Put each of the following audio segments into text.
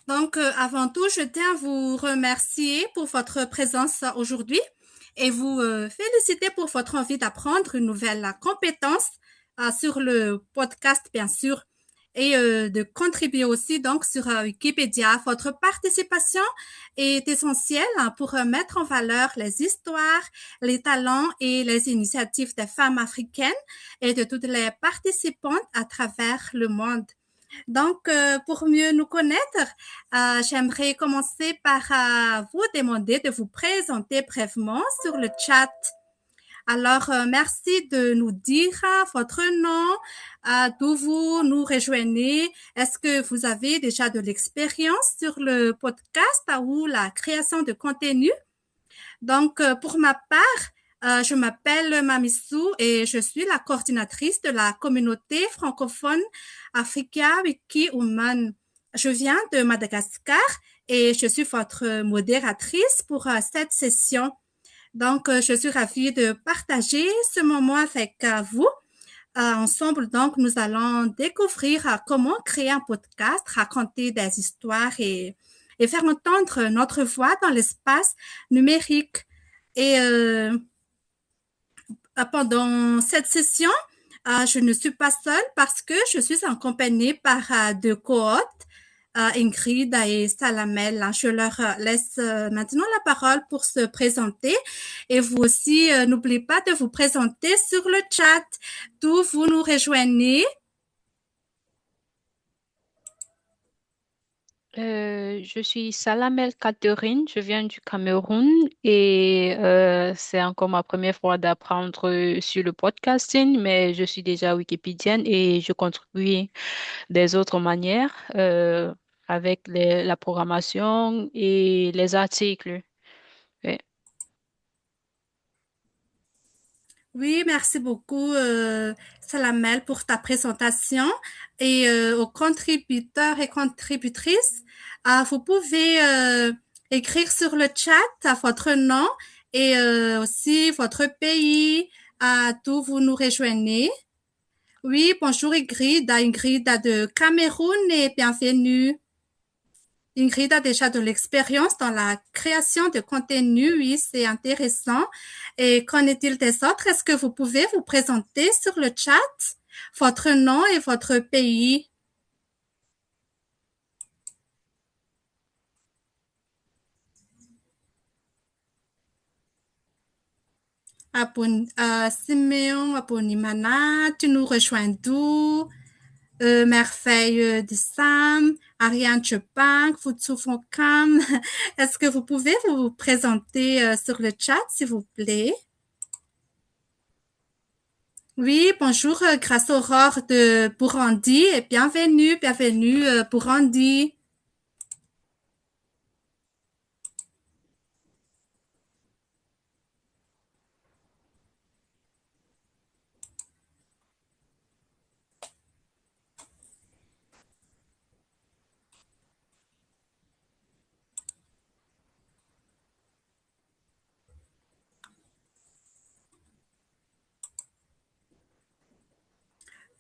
Avant tout, je tiens à vous remercier pour votre présence aujourd'hui et vous féliciter pour votre envie d'apprendre une nouvelle compétence sur le podcast, bien sûr, et de contribuer aussi donc sur Wikipédia. Votre participation est essentielle pour mettre en valeur les histoires, les talents et les initiatives des femmes africaines et de toutes les participantes à travers le monde. Pour mieux nous connaître, j'aimerais commencer par vous demander de vous présenter brièvement sur le chat. Merci de nous dire votre nom, d'où vous nous rejoignez. Est-ce que vous avez déjà de l'expérience sur le podcast ou la création de contenu? Pour ma part, je m'appelle Mamissou et je suis la coordinatrice de la communauté francophone Africa Wiki Woman. Je viens de Madagascar et je suis votre modératrice pour cette session. Je suis ravie de partager ce moment avec vous. Ensemble, donc, nous allons découvrir comment créer un podcast, raconter des histoires et faire entendre notre voix dans l'espace numérique. Et pendant cette session, je ne suis pas seule parce que je suis accompagnée par deux cohortes, Ingrid et Salamel. Je leur laisse maintenant la parole pour se présenter. Et vous aussi, n'oubliez pas de vous présenter sur le chat, d'où vous nous rejoignez. Je suis Salamel Catherine, je viens du Cameroun et c'est encore ma première fois d'apprendre sur le podcasting, mais je suis déjà wikipédienne et je contribue des autres manières avec la programmation et les articles. Ouais. Oui, merci beaucoup, Salamel, pour ta présentation. Et aux contributeurs et contributrices, vous pouvez écrire sur le chat votre nom et aussi votre pays, d'où vous nous rejoignez. Oui, bonjour Ingrid de Cameroun et bienvenue. Ingrid a déjà de l'expérience dans la création de contenu. Oui, c'est intéressant. Et qu'en est-il des autres? Est-ce que vous pouvez vous présenter sur le chat, votre nom et votre pays? Siméon Aponimana, tu nous rejoins d'où? Merveille de Sam, Ariane Chepang, Futsu Fokam. Est-ce que vous pouvez vous présenter sur le chat, s'il vous plaît? Oui, bonjour, grâce Aurore de Burundi et bienvenue, Burundi.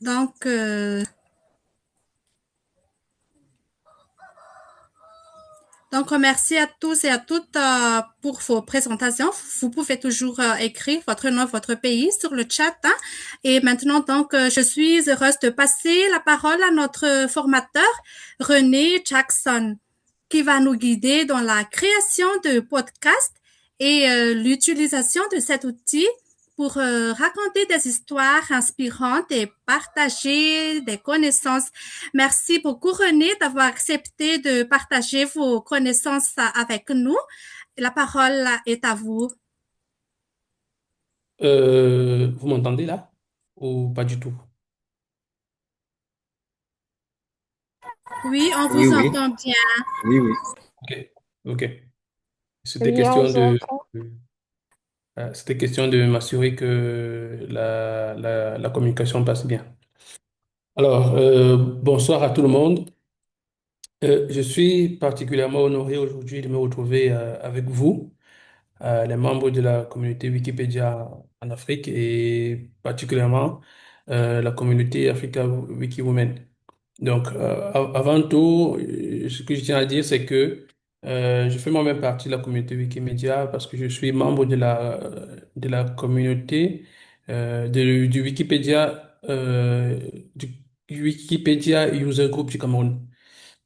Donc, euh, donc, merci à tous et à toutes pour vos présentations. Vous pouvez toujours écrire votre nom, votre pays sur le chat. Hein. Et maintenant, je suis heureuse de passer la parole à notre formateur, René Jackson, qui va nous guider dans la création de podcasts et l'utilisation de cet outil pour raconter des histoires inspirantes et partager des connaissances. Merci beaucoup René d'avoir accepté de partager vos connaissances avec nous. La parole est à vous. Vous m'entendez là? Ou pas du tout? Oui, on Oui, vous oui, entend bien. oui, oui. Ok, ok. C'était Oui, on question vous de, entend. c'était question de m'assurer que la communication passe bien. Alors, bonsoir à tout le monde. Je suis particulièrement honoré aujourd'hui de me retrouver avec vous, les membres de la communauté Wikipédia en Afrique et particulièrement la communauté Africa Wiki Women. Donc, avant tout, ce que je tiens à dire, c'est que je fais moi-même partie de la communauté Wikimedia parce que je suis membre de la communauté du Wikipédia, du Wikipédia User Group du Cameroun.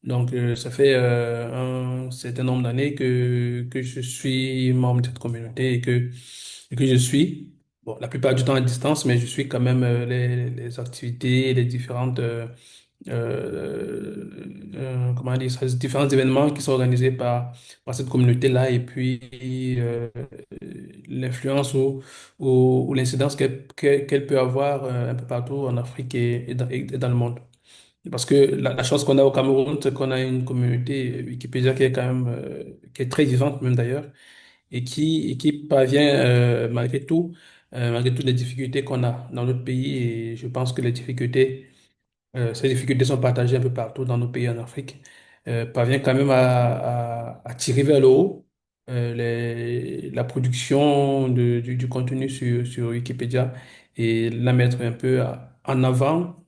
Donc, ça fait un certain nombre d'années que je suis membre de cette communauté et que je suis, bon, la plupart du temps à distance, mais je suis quand même les activités, les différentes, comment dire ça, les différents événements qui sont organisés par cette communauté-là et puis l'influence ou l'incidence qu'elle peut avoir un peu partout en Afrique et dans le monde. Parce que la chance qu'on a au Cameroun, c'est qu'on a une communauté Wikipédia qui est quand même qui est très vivante même d'ailleurs et qui parvient malgré toutes les difficultés qu'on a dans notre pays et je pense que ces difficultés sont partagées un peu partout dans nos pays en Afrique, parvient quand même à tirer vers le haut la production du contenu sur Wikipédia et la mettre un peu en avant,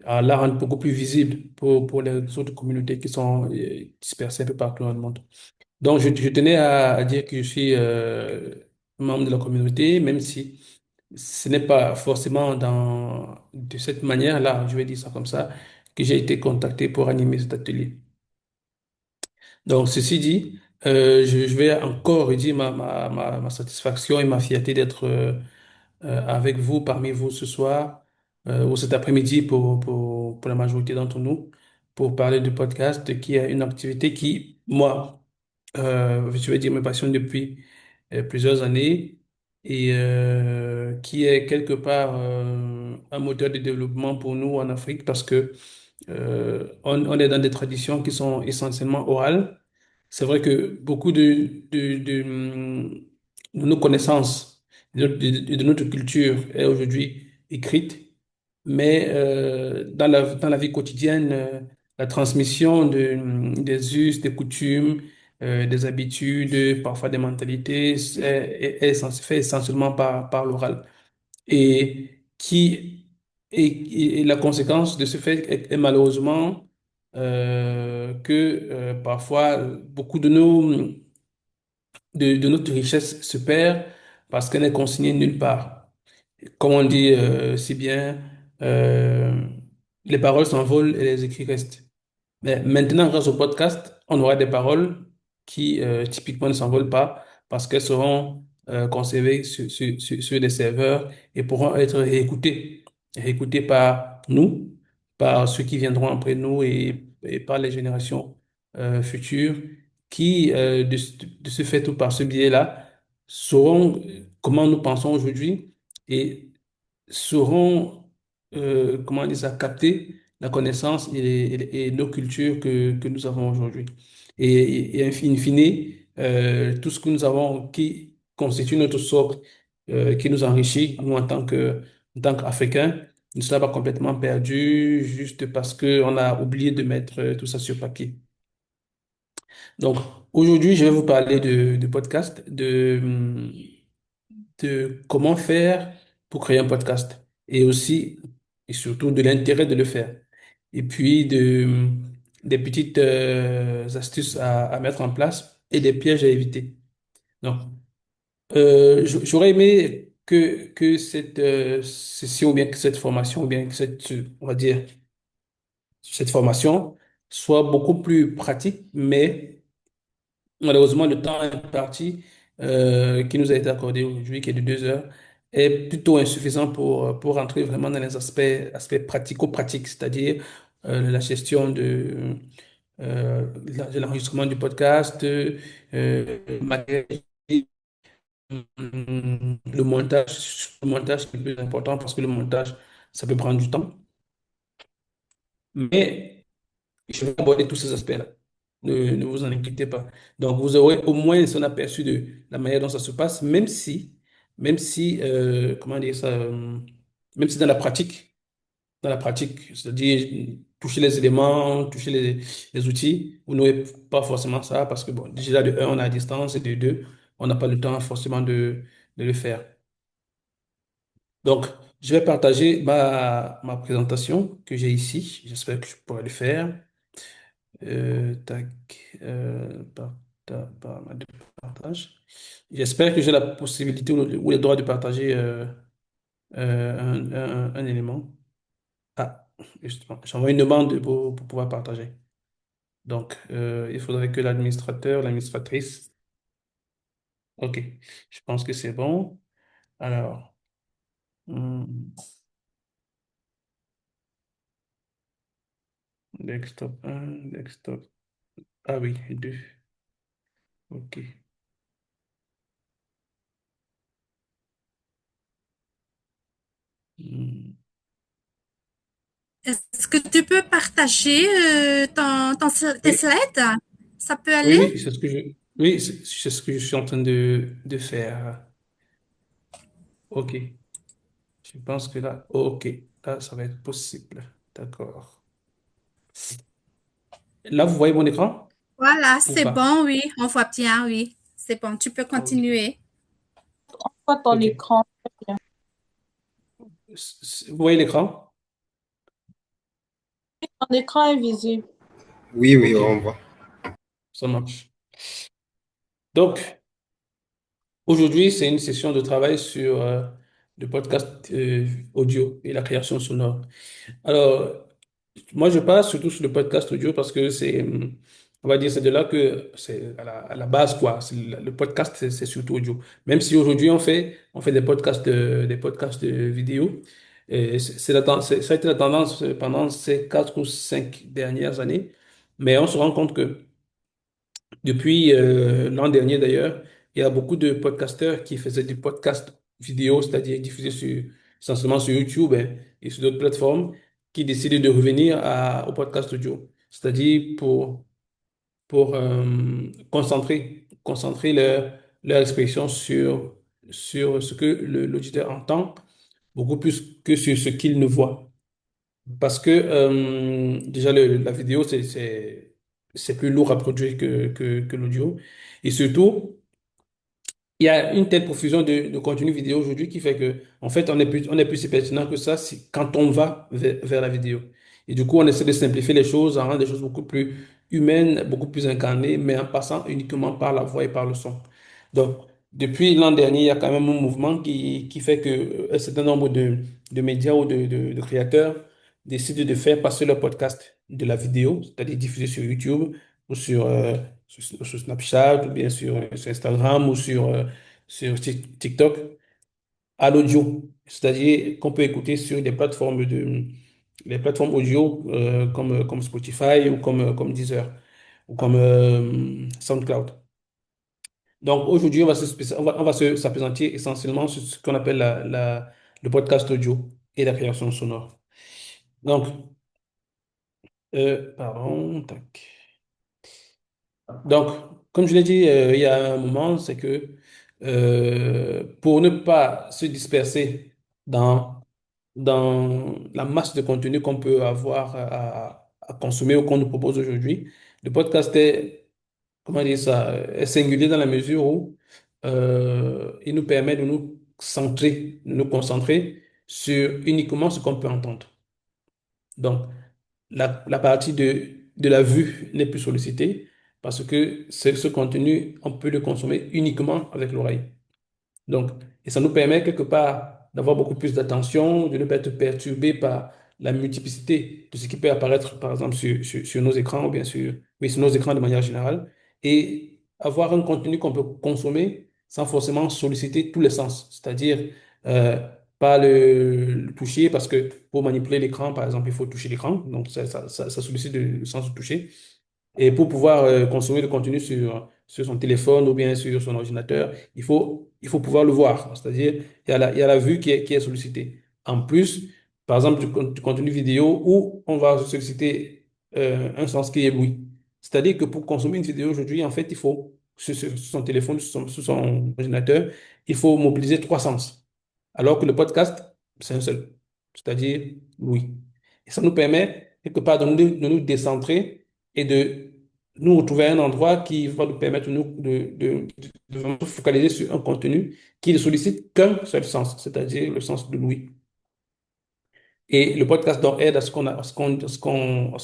à la rendre beaucoup plus visible pour les autres communautés qui sont dispersées un peu partout dans le monde. Donc, je tenais à dire que je suis membre de la communauté, même si ce n'est pas forcément de cette manière-là, je vais dire ça comme ça, que j'ai été contacté pour animer cet atelier. Donc, ceci dit, je vais encore redire ma satisfaction et ma fierté d'être avec vous, parmi vous ce soir ou cet après-midi pour la majorité d'entre nous, pour parler du podcast qui est une activité qui, moi, je vais dire, me passionne depuis plusieurs années et qui est quelque part un moteur de développement pour nous en Afrique parce que on est dans des traditions qui sont essentiellement orales. C'est vrai que beaucoup de nos connaissances, de notre culture est aujourd'hui écrite, mais dans la vie quotidienne, la transmission des us, des coutumes, des habitudes, parfois des mentalités, est fait essentiellement par l'oral. Et qui et la conséquence de ce fait est malheureusement que parfois beaucoup de notre richesse se perd parce qu'elle n'est consignée nulle part. Comme on dit si bien, euh, les paroles s'envolent et les écrits restent. Mais maintenant, grâce au podcast, on aura des paroles qui typiquement ne s'envolent pas parce qu'elles seront conservées sur des serveurs et pourront être réécoutées par nous, par ceux qui viendront après nous et par les générations futures qui, de ce fait ou par ce biais-là, sauront comment nous pensons aujourd'hui et sauront, comment dire ça, capter la connaissance et nos cultures que nous avons aujourd'hui. Et in fine, tout ce que nous avons qui constitue notre socle, qui nous enrichit, nous, en tant qu'Africains, ne sera pas complètement perdu juste parce qu'on a oublié de mettre tout ça sur papier. Donc, aujourd'hui, je vais vous parler de podcast, de comment faire pour créer un podcast et aussi et surtout de l'intérêt de le faire. Et puis des petites astuces à mettre en place et des pièges à éviter. Donc, j'aurais aimé que cette session ou bien que cette formation ou bien que cette, on va dire, cette formation soit beaucoup plus pratique, mais malheureusement, le temps imparti qui nous a été accordé aujourd'hui, qui est de 2 heures, est plutôt insuffisant pour rentrer vraiment dans les aspects pratico-pratiques, c'est-à-dire la gestion de l'enregistrement du podcast, le matériel, le montage c'est le plus important parce que le montage, ça peut prendre du temps. Mais je vais aborder tous ces aspects-là. Ne vous en inquiétez pas. Donc, vous aurez au moins un aperçu de la manière dont ça se passe, même si comment dire ça, même si dans la pratique, c'est-à-dire toucher les éléments, toucher les outils, vous n'aurez pas forcément ça parce que, bon, déjà de un, on est à distance et de deux, on n'a pas le temps forcément de le faire. Donc, je vais partager ma présentation que j'ai ici. J'espère que je pourrai le faire. Tac, de partage. J'espère que j'ai la possibilité ou le droit de partager un élément. Ah, justement, j'envoie une demande pour pouvoir partager. Donc, il faudrait que l'administrateur, l'administratrice. OK, je pense que c'est bon. Alors, desktop 1, desktop. Ah oui, 2. OK. Hmm. Est-ce que tu peux partager tes Oui, slides? Ça peut oui, aller? oui, oui, c'est ce que je suis en train de faire. OK. Je pense que là, OK. Là, ça va être possible. D'accord. Là, vous voyez mon écran Voilà, ou c'est pas? bon, oui, on voit bien, oui. C'est bon, tu peux OK. continuer. Vois ton OK. écran. Vous voyez l'écran? Ton écran est visible. Oui, oui, on OK. voit. Ça marche. Donc, aujourd'hui, c'est une session de travail sur le podcast audio et la création sonore. Alors, moi, je passe surtout sur le podcast audio parce que on va dire, c'est de là que c'est à la base, quoi. Le podcast, c'est surtout audio. Même si aujourd'hui, on fait des podcasts de vidéo. Et ça a été la tendance pendant ces 4 ou 5 dernières années. Mais on se rend compte que depuis l'an dernier, d'ailleurs, il y a beaucoup de podcasteurs qui faisaient du podcast vidéo, c'est-à-dire diffusés essentiellement sur YouTube, hein, et sur d'autres plateformes, qui décident de revenir au podcast audio, c'est-à-dire pour concentrer leur expression sur ce que l'auditeur entend, beaucoup plus que sur ce qu'il ne voit. Parce que déjà, la vidéo, c'est plus lourd à produire que l'audio. Et surtout, il y a une telle profusion de contenu vidéo aujourd'hui qui fait que, en fait, on est plus si pertinent que ça quand on va vers la vidéo. Et du coup, on essaie de simplifier les choses, en rendre les choses beaucoup plus humaines, beaucoup plus incarnées, mais en passant uniquement par la voix et par le son. Donc, depuis l'an dernier, il y a quand même un mouvement qui fait que un certain nombre de médias ou de créateurs décident de faire passer leur podcast de la vidéo, c'est-à-dire diffuser sur YouTube ou sur Snapchat ou bien sur Instagram ou sur TikTok à l'audio. C'est-à-dire qu'on peut écouter sur les plateformes audio comme Spotify ou comme Deezer ou comme SoundCloud. Donc aujourd'hui, on va s'appesantir essentiellement sur ce qu'on appelle le podcast audio et la création sonore. Donc, pardon, tac. Donc, comme je l'ai dit il y a un moment, c'est que pour ne pas se disperser dans, dans la masse de contenu qu'on peut avoir à consommer ou qu'on nous propose aujourd'hui, le podcast est, comment dire ça, est singulier dans la mesure où il nous permet de nous centrer, de nous concentrer sur uniquement ce qu'on peut entendre. Donc, la partie de la vue n'est plus sollicitée parce que ce contenu, on peut le consommer uniquement avec l'oreille. Donc, et ça nous permet quelque part d'avoir beaucoup plus d'attention, de ne pas être perturbé par la multiplicité de ce qui peut apparaître, par exemple, sur nos écrans ou bien sûr, oui, sur nos écrans de manière générale, et avoir un contenu qu'on peut consommer sans forcément solliciter tous les sens, c'est-à-dire euh, pas le toucher, parce que pour manipuler l'écran, par exemple, il faut toucher l'écran, donc ça sollicite le sens du toucher. Et pour pouvoir consommer le contenu sur son téléphone ou bien sur son ordinateur, il faut pouvoir le voir. C'est-à-dire, il y a la vue qui est sollicitée. En plus, par exemple, du contenu vidéo où on va solliciter un sens qui est l'ouïe. C'est-à-dire que pour consommer une vidéo aujourd'hui, en fait, il faut, sur son téléphone, sur son ordinateur, il faut mobiliser 3 sens. Alors que le podcast, c'est un seul. C'est-à-dire l'ouïe. Et ça nous permet, quelque part, de nous décentrer et de nous retrouver à un endroit qui va nous permettre de vraiment se focaliser sur un contenu qui ne sollicite qu'un seul sens, c'est-à-dire le sens de l'ouïe. Et le podcast donc aide à ce qu'on a, à ce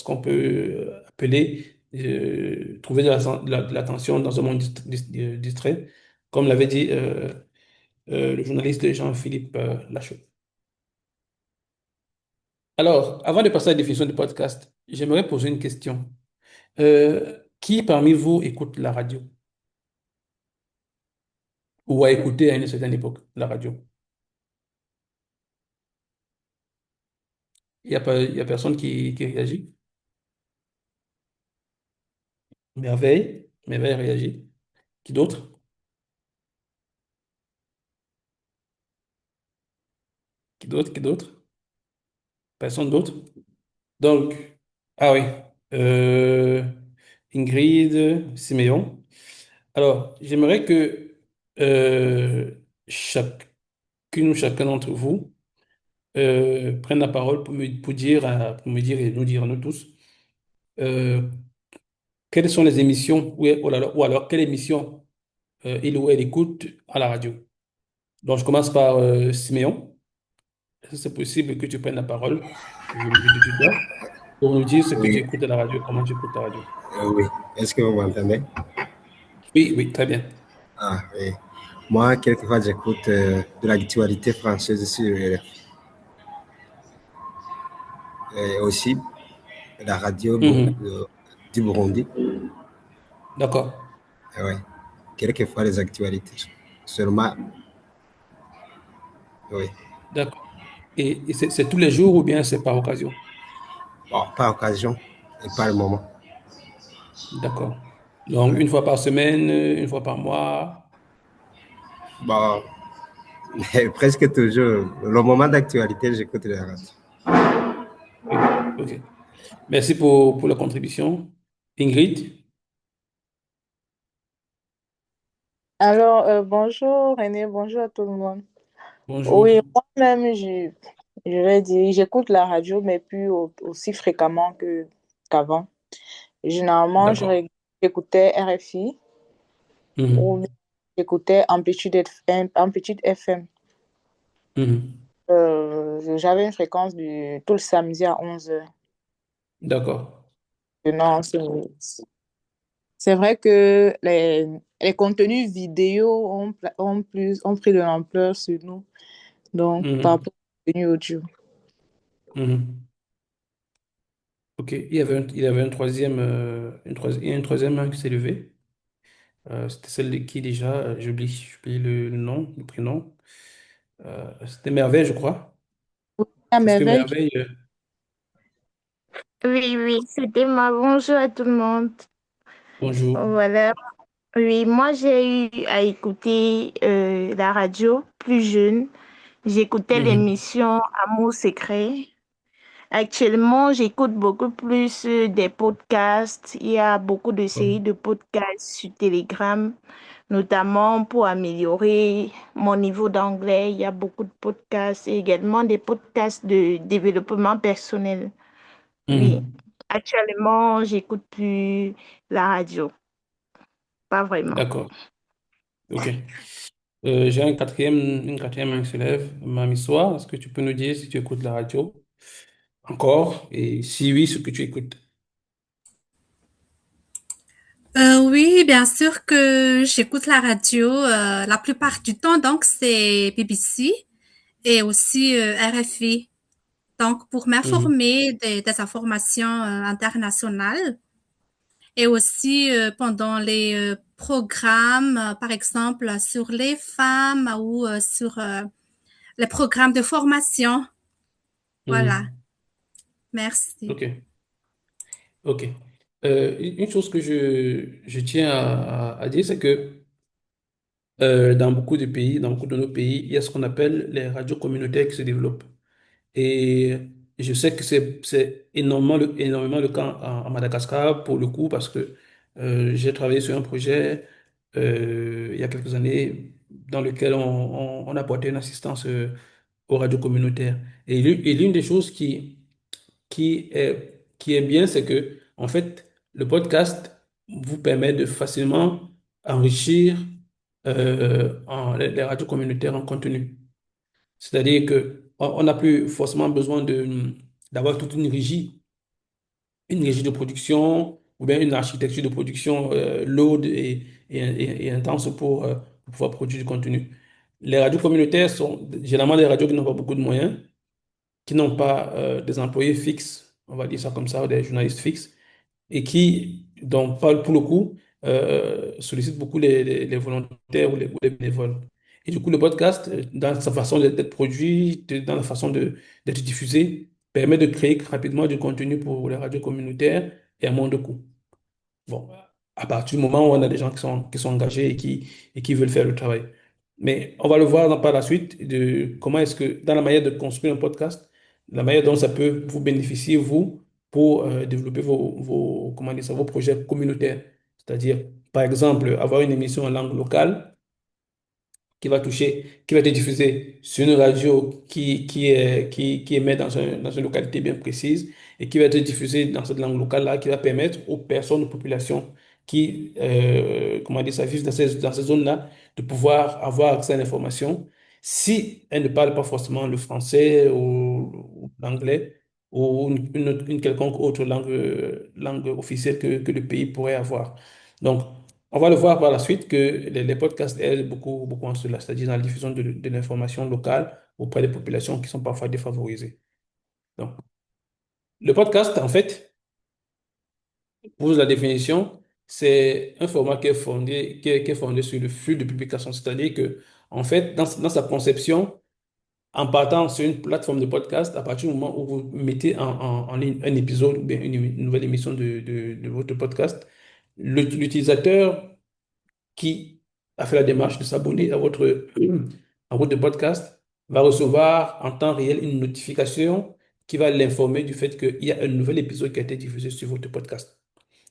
qu'on peut appeler trouver de l'attention dans un monde distrait, comme l'avait dit le journaliste Jean-Philippe Lachaud. Alors, avant de passer à la définition du podcast, j'aimerais poser une question. Qui parmi vous écoute la radio ou a écouté à une certaine époque la radio? Il y a personne qui réagit? Merveille réagit. Qui d'autre? Qui d'autre? Qui d'autre? Personne d'autre? Donc, ah oui, euh, Ingrid, Siméon. Alors, j'aimerais que chacune ou chacun d'entre vous prenne la parole pour me dire et nous dire à nous tous euh, quelles sont les émissions ou alors quelle émission il ou elle écoute à la radio. Donc, je commence par Siméon. Est-ce que c'est possible que tu prennes la parole? Je te tutoie pour nous dire ce que tu Oui, écoutes à la radio, comment tu écoutes la radio. oui. Est-ce que vous m'entendez? Oui, oui, très bien. Ah, oui. Moi, quelquefois, j'écoute de l'actualité française sur RFI. Et aussi la radio Mhm. du Burundi. D'accord, Ah, ouais. Quelquefois, les actualités. Seulement, oui. d'accord. Et c'est tous les jours ou bien c'est par occasion? Bon, par occasion et par moment. D'accord. Donc, une fois par semaine, une fois par mois. Bon, presque toujours. Le moment d'actualité, j'écoute la radio. Ok, ok. Merci pour la contribution. Ingrid, Alors, bonjour René, bonjour à tout le monde. bonjour. Oui, moi-même, je vais dire, j'écoute la radio, mais plus aussi fréquemment qu'avant. Généralement, D'accord. j'écoutais RFI ou Mhm. j'écoutais Amplitude FM. Mhm. J'avais une fréquence tout le samedi à 11 heures. D'accord. Non, c'est vrai que les contenus vidéo ont pris de l'ampleur sur nous, donc par Mhm. rapport au contenu audio. Mhm. Ok. Il y avait un troisième, il y a une troisième main qui s'est levée. C'était celle de qui déjà? J'oublie le nom, le prénom. C'était Merveille, je crois. À Est-ce que merveille. Merveille, Oui, oui, c'était moi. Bonjour à tout le monde. bonjour. Voilà. Oui, moi j'ai eu à écouter la radio plus jeune. J'écoutais Mhm. l'émission Amour secret. Actuellement, j'écoute beaucoup plus des podcasts. Il y a beaucoup de séries de podcasts sur Telegram, notamment pour améliorer mon niveau d'anglais. Il y a beaucoup de podcasts et également des podcasts de développement personnel. Oui, Mhm. actuellement, j'écoute plus la radio, pas vraiment. D'accord. Ok. J'ai une quatrième main qui se lève. Mamie Soie, est-ce que tu peux nous dire si tu écoutes la radio encore? Et si oui, ce que tu écoutes. Oui, bien sûr que j'écoute la radio la plupart du temps, donc c'est BBC et aussi RFI. Donc pour Mhm. m'informer des informations internationales et aussi pendant les programmes, par exemple sur les femmes ou sur les programmes de formation. Voilà, Mhm. merci. Ok. Ok. Une chose que je tiens à dire, c'est que dans beaucoup de pays, dans beaucoup de nos pays, il y a ce qu'on appelle les radios communautaires qui se développent. Et je sais que c'est énormément le cas à Madagascar pour le coup, parce que j'ai travaillé sur un projet il y a quelques années dans lequel on apportait une assistance aux radios communautaires. Et l'une des choses qui est bien, c'est que, en fait, le podcast vous permet de facilement enrichir les radios communautaires en contenu. C'est-à-dire que on n'a plus forcément besoin d'avoir toute une régie de production ou bien une architecture de production lourde et intense pour pouvoir produire du contenu. Les radios communautaires sont généralement des radios qui n'ont pas beaucoup de moyens, qui n'ont pas des employés fixes, on va dire ça comme ça, ou des journalistes fixes, et qui, donc, pour le coup, sollicitent beaucoup les volontaires ou les bénévoles. Et du coup, le podcast, dans sa façon d'être produit, dans la façon d'être diffusé, permet de créer rapidement du contenu pour les radios communautaires et à moins de coûts. Bon, à partir du moment où on a des gens qui sont engagés et qui veulent faire le travail. Mais on va le voir par la suite de comment est-ce que, dans la manière de construire un podcast, la manière dont ça peut vous bénéficier, vous, pour développer comment dire ça, vos projets communautaires. C'est-à-dire, par exemple, avoir une émission en langue locale qui va être diffusé sur une radio qui émet dans une localité bien précise et qui va être diffusé dans cette langue locale-là, qui va permettre aux personnes, aux populations qui, comment dire ça, vivent dans ces zones-là, de pouvoir avoir accès à l'information si elles ne parlent pas forcément le français ou l'anglais ou une quelconque autre langue officielle que le pays pourrait avoir. Donc, on va le voir par la suite que les podcasts aident beaucoup, beaucoup en cela, c'est-à-dire dans la diffusion de l'information locale auprès des populations qui sont parfois défavorisées. Donc, le podcast, en fait, pour la définition, c'est un format qui est fondé sur le flux de publication, c'est-à-dire que, en fait, dans sa conception, en partant sur une plateforme de podcast, à partir du moment où vous mettez en ligne un épisode ou bien une nouvelle émission de votre podcast, l'utilisateur qui a fait la démarche de s'abonner à votre podcast va recevoir en temps réel une notification qui va l'informer du fait qu'il y a un nouvel épisode qui a été diffusé sur votre podcast.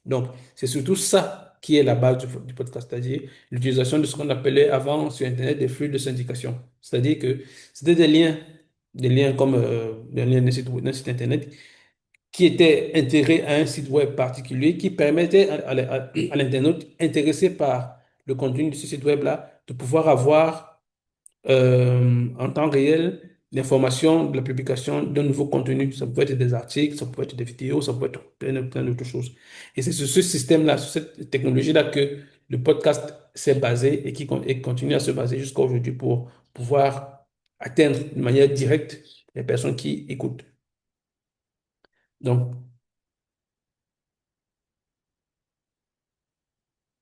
Donc, c'est surtout ça qui est la base du podcast, c'est-à-dire l'utilisation de ce qu'on appelait avant sur Internet des flux de syndication. C'est-à-dire que c'était des liens comme des liens d'un site Internet qui était intégré à un site web particulier qui permettait à l'internaute intéressé par le contenu de ce site web-là de pouvoir avoir en temps réel l'information de la publication d'un nouveau contenu. Ça peut être des articles, ça peut être des vidéos, ça peut être plein d'autres choses. Et c'est sur ce système-là, sur cette technologie-là que le podcast s'est basé et continue à se baser jusqu'à aujourd'hui pour pouvoir atteindre de manière directe les personnes qui écoutent. Donc,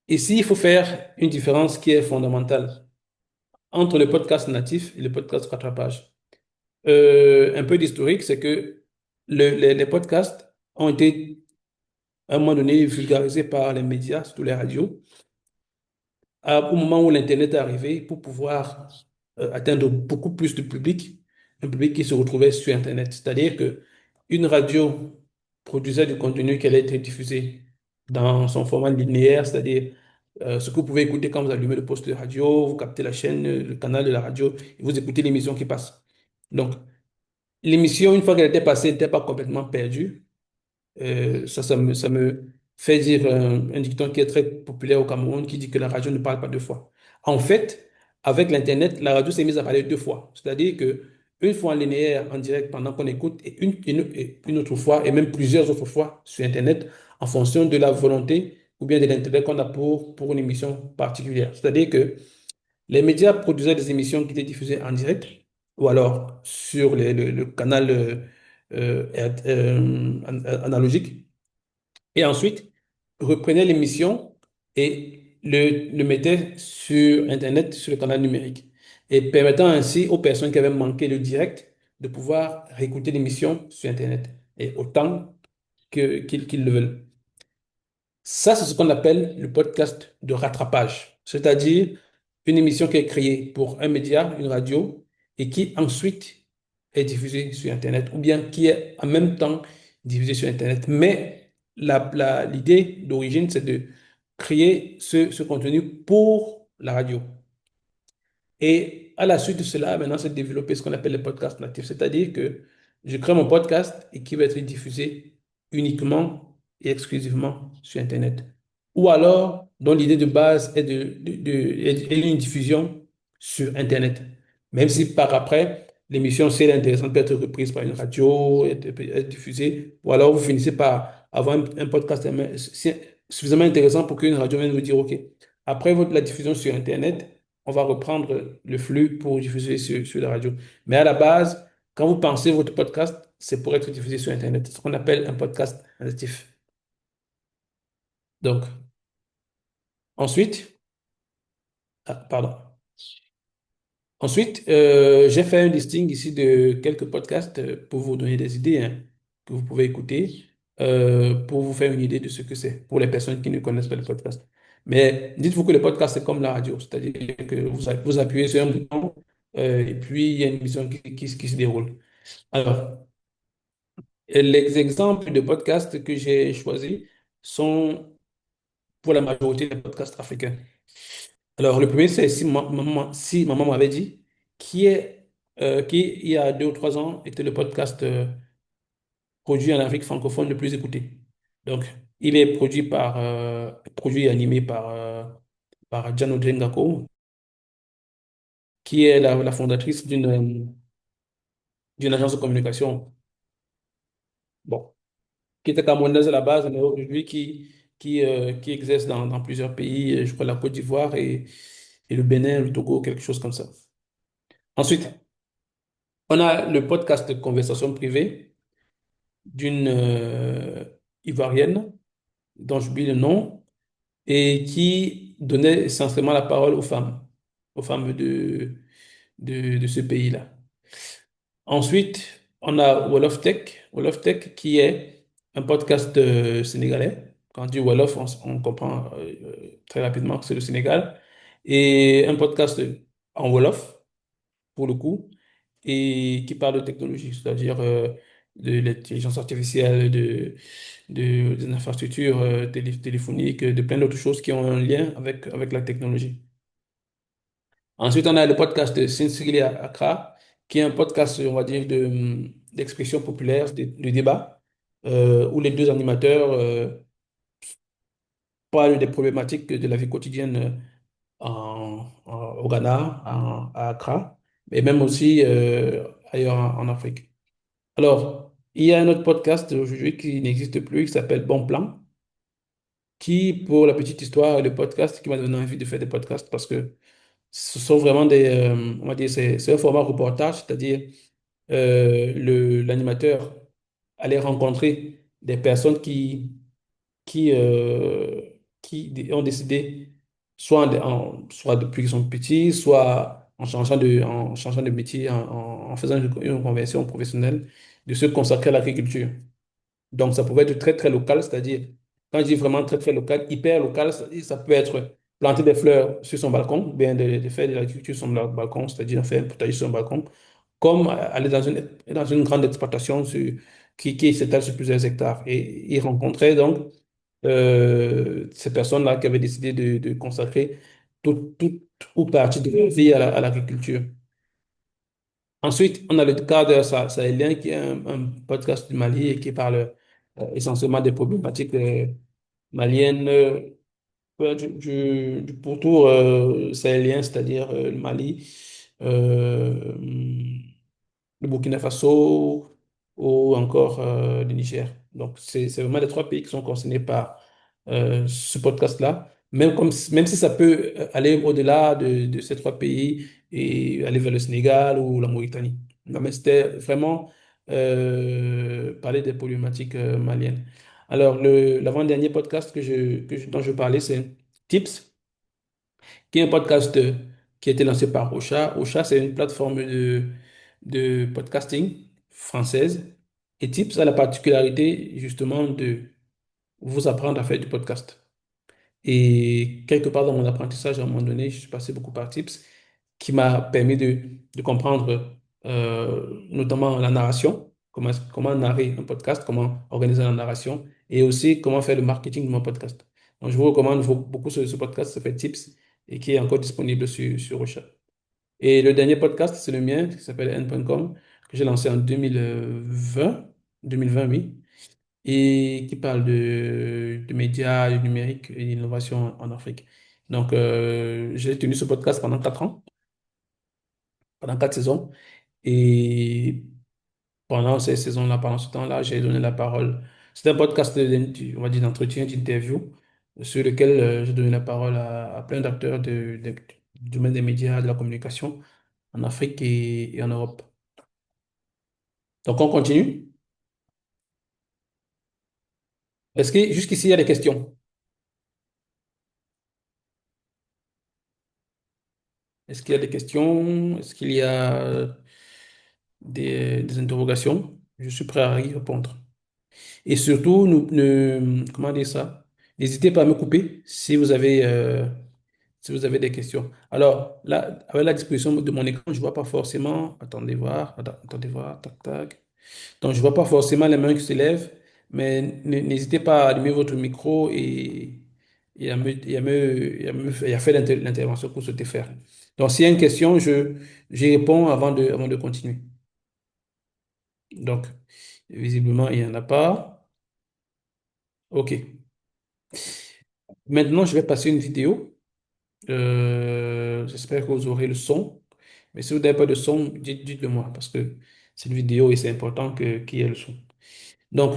ici, il faut faire une différence qui est fondamentale entre le podcast natif et le podcast rattrapage. Un peu d'historique, c'est que les podcasts ont été à un moment donné vulgarisés par les médias, surtout les radios, au moment où l'Internet est arrivé pour pouvoir atteindre beaucoup plus de public, un public qui se retrouvait sur Internet. C'est-à-dire que une radio produisait du contenu qui allait être diffusé dans son format linéaire, c'est-à-dire ce que vous pouvez écouter quand vous allumez le poste de radio, vous captez la chaîne, le canal de la radio, et vous écoutez l'émission qui passe. Donc, l'émission, une fois qu'elle était passée, n'était pas complètement perdue. Ça me fait dire un dicton qui est très populaire au Cameroun qui dit que la radio ne parle pas deux fois. En fait, avec l'Internet, la radio s'est mise à parler deux fois. C'est-à-dire que une fois en linéaire, en direct, pendant qu'on écoute, et une autre fois, et même plusieurs autres fois sur Internet, en fonction de la volonté ou bien de l'intérêt qu'on a pour une émission particulière. C'est-à-dire que les médias produisaient des émissions qui étaient diffusées en direct ou alors sur le canal analogique et ensuite reprenaient l'émission et le mettaient sur Internet, sur le canal numérique et permettant ainsi aux personnes qui avaient manqué le direct de pouvoir réécouter l'émission sur Internet et autant qu'ils le veulent. Ça, c'est ce qu'on appelle le podcast de rattrapage, c'est-à-dire une émission qui est créée pour un média, une radio, et qui ensuite est diffusée sur Internet, ou bien qui est en même temps diffusée sur Internet. Mais l'idée d'origine, c'est de créer ce contenu pour la radio. Et à la suite de cela, maintenant, c'est de développer ce qu'on appelle les podcasts natifs, c'est-à-dire que je crée mon podcast et qui va être diffusé uniquement et exclusivement sur Internet. Ou alors, dont l'idée de base est une diffusion sur Internet. Même si par après, l'émission, si elle est intéressante, peut être reprise par une radio, être diffusée, ou alors vous finissez par avoir un podcast suffisamment intéressant pour qu'une radio vienne vous dire, OK, après la diffusion sur Internet, on va reprendre le flux pour diffuser sur la radio. Mais à la base, quand vous pensez votre podcast, c'est pour être diffusé sur Internet. C'est ce qu'on appelle un podcast natif. Donc, ensuite, pardon. Ensuite, j'ai fait un listing ici de quelques podcasts pour vous donner des idées hein, que vous pouvez écouter pour vous faire une idée de ce que c'est pour les personnes qui ne connaissent pas le podcast. Mais dites-vous que le podcast, c'est comme la radio, c'est-à-dire que vous appuyez sur un bouton et puis il y a une émission qui se déroule. Alors, les exemples de podcasts que j'ai choisis sont pour la majorité des podcasts africains. Alors, le premier, c'est si maman m'avait dit, qui, il y a 2 ou 3 ans, était le podcast produit en Afrique francophone le plus écouté. Donc, il est produit et animé par Jano Ngako, qui est la fondatrice d'une agence de communication, bon, qui était camerounaise à la base, mais aujourd'hui qui exerce dans plusieurs pays, je crois la Côte d'Ivoire et le Bénin, le Togo, quelque chose comme ça. Ensuite, on a le podcast Conversation privée d'une Ivoirienne dont j'oublie le nom et qui donnait essentiellement la parole aux femmes de ce pays-là. Ensuite, on a Wolof Tech. Wolof Tech qui est un podcast sénégalais. Quand on dit Wolof, on comprend très rapidement que c'est le Sénégal. Et un podcast en Wolof, pour le coup, et qui parle de technologie, c'est-à-dire de l'intelligence artificielle, des infrastructures téléphoniques, de plein d'autres choses qui ont un lien avec la technologie. Ensuite, on a le podcast de Sinsili Accra, qui est un podcast, on va dire, d'expression populaire, de débat, où les deux animateurs parlent des problématiques de la vie quotidienne au Ghana, à Accra, mais même aussi ailleurs en Afrique. Alors, il y a un autre podcast aujourd'hui qui n'existe plus, qui s'appelle Bon Plan, qui, pour la petite histoire, est le podcast qui m'a donné envie de faire des podcasts parce que ce sont vraiment on va dire, c'est un format reportage, c'est-à-dire l'animateur allait rencontrer des personnes qui, euh, qui ont décidé, soit depuis qu'ils sont petits, soit en changeant de métier, en faisant une conversion professionnelle, de se consacrer à l'agriculture. Donc, ça pouvait être très, très local, c'est-à-dire, quand je dis vraiment très, très local, hyper local, ça peut être planter des fleurs sur son balcon, ou bien de faire de l'agriculture sur son balcon, c'est-à-dire faire un potager sur son balcon, comme aller dans une grande exploitation qui s'étale sur plusieurs hectares. Et il rencontrait donc ces personnes-là qui avaient décidé de consacrer toute ou partie de leur vie à l'agriculture. Ensuite, on a le cadre sahélien qui est un podcast du Mali et qui parle essentiellement des problématiques maliennes du pourtour sahélien, c'est-à-dire le Mali, euh, le Burkina Faso ou encore le Niger. Donc, c'est vraiment les 3 pays qui sont concernés par ce podcast-là. Même si ça peut aller au-delà de ces 3 pays et aller vers le Sénégal ou la Mauritanie. Non, mais c'était vraiment parler des problématiques maliennes. Alors, l'avant-dernier podcast dont je parlais, c'est Tips, qui est un podcast qui a été lancé par Ocha. Ocha, c'est une plateforme de podcasting française. Et Tips a la particularité justement de vous apprendre à faire du podcast. Et quelque part dans mon apprentissage, à un moment donné, je suis passé beaucoup par Tips, qui m'a permis de comprendre notamment la narration, comment narrer un podcast, comment organiser la narration, et aussi comment faire le marketing de mon podcast. Donc, je vous recommande beaucoup ce podcast, ça s'appelle Tips, et qui est encore disponible sur Ocha. Et le dernier podcast, c'est le mien, qui s'appelle N.com, que j'ai lancé en 2020, oui, et qui parle de médias, du numérique et d'innovation en Afrique. Donc, j'ai tenu ce podcast pendant 4 ans, pendant 4 saisons. Et pendant ces saisons-là, pendant ce temps-là, j'ai donné la parole. C'est un podcast, on va dire, d'entretien, d'interview, sur lequel j'ai donné la parole à plein d'acteurs du domaine des médias, de la communication, en Afrique et en Europe. Donc, on continue. Est-ce que jusqu'ici, il y a des questions? Est-ce qu'il y a des questions? Est-ce qu'il y a des interrogations? Je suis prêt à y répondre. Et surtout, comment dire ça? N'hésitez pas à me couper si vous avez des questions. Alors, là, avec la disposition de mon écran, je ne vois pas forcément. Attendez voir, tac, tac. Donc, je ne vois pas forcément les mains qui se lèvent, mais n'hésitez pas à allumer votre micro et à faire l'intervention que vous souhaitez faire. Donc, s'il y a une question, j'y réponds avant de continuer. Donc, visiblement, il n'y en a pas. OK. Maintenant, je vais passer une vidéo. J'espère que vous aurez le son. Mais si vous n'avez pas de son, dites-le moi parce que c'est une vidéo et c'est important qu'il y ait le son. Donc,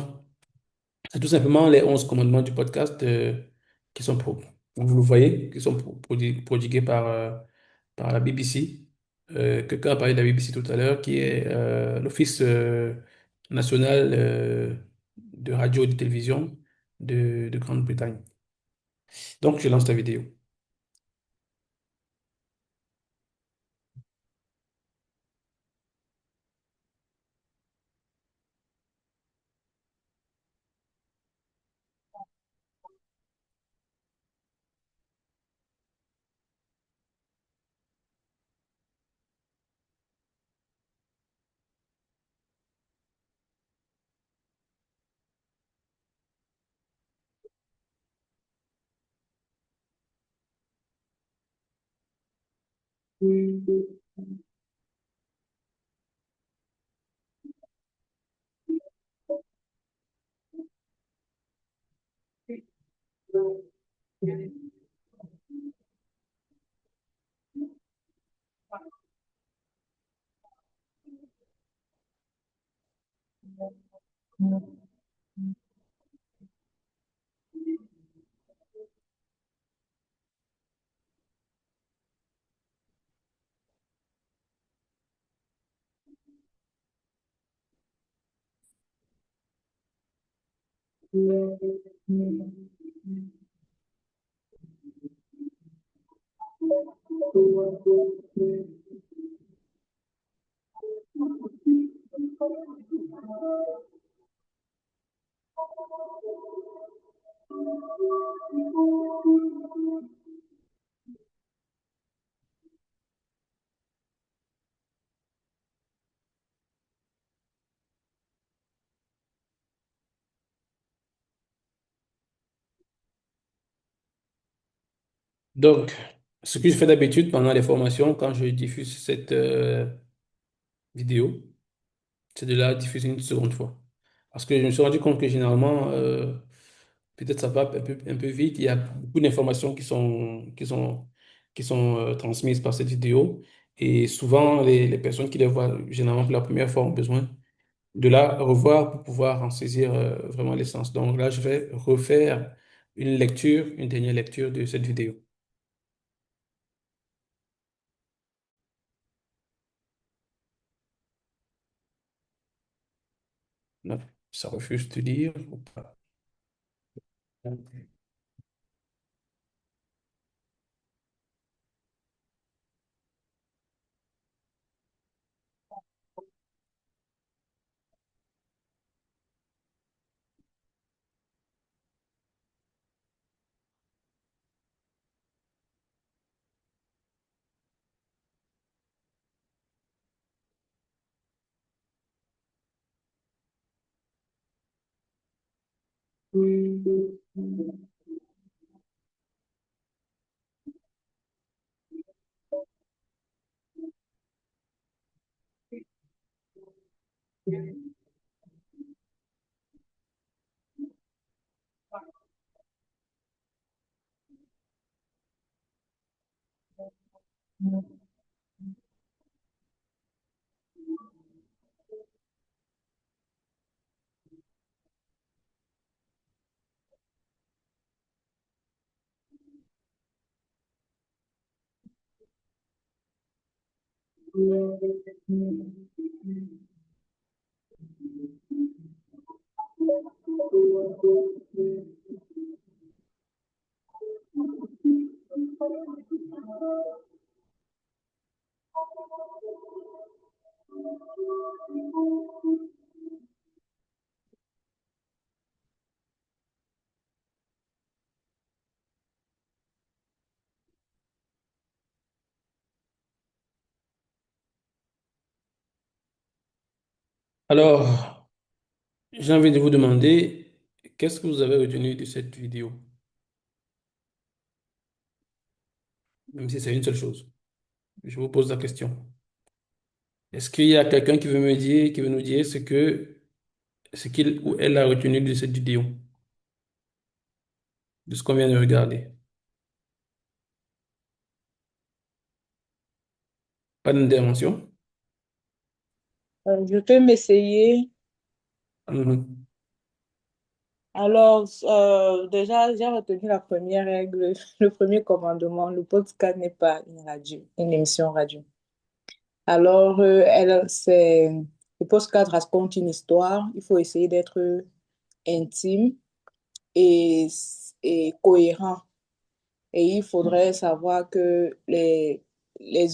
c'est tout simplement les 11 commandements du podcast qui sont, vous le voyez, qui sont prodigués par la BBC. Quelqu'un a parlé de la BBC tout à l'heure, qui est l'Office national de radio et de télévision de Grande-Bretagne. Donc, je lance la vidéo. Donc, ce que je fais d'habitude pendant les formations, quand je diffuse cette vidéo, c'est de la diffuser une seconde fois. Parce que je me suis rendu compte que généralement, peut-être ça va un peu vite. Il y a beaucoup d'informations qui sont transmises par cette vidéo. Et souvent, les personnes qui les voient généralement pour la première fois ont besoin de la revoir pour pouvoir en saisir vraiment l'essence. Donc là, je vais refaire une dernière lecture de cette vidéo. Non, ça refuse de lire ou pas. Alors, j'ai envie de vous demander, qu'est-ce que vous avez retenu de cette vidéo? Même si c'est une seule chose. Je vous pose la question. Est-ce qu'il y a quelqu'un qui veut me dire, qui veut nous dire ce qu'il ou elle a retenu de cette vidéo, de ce qu'on vient de regarder? Pas d'intervention? Je peux m'essayer. Mhm. Alors, déjà, j'ai retenu la première règle, le premier commandement. Le podcast n'est pas une radio, une émission radio. Alors, le podcast raconte une histoire. Il faut essayer d'être intime et, et cohérent. Et il faudrait savoir que les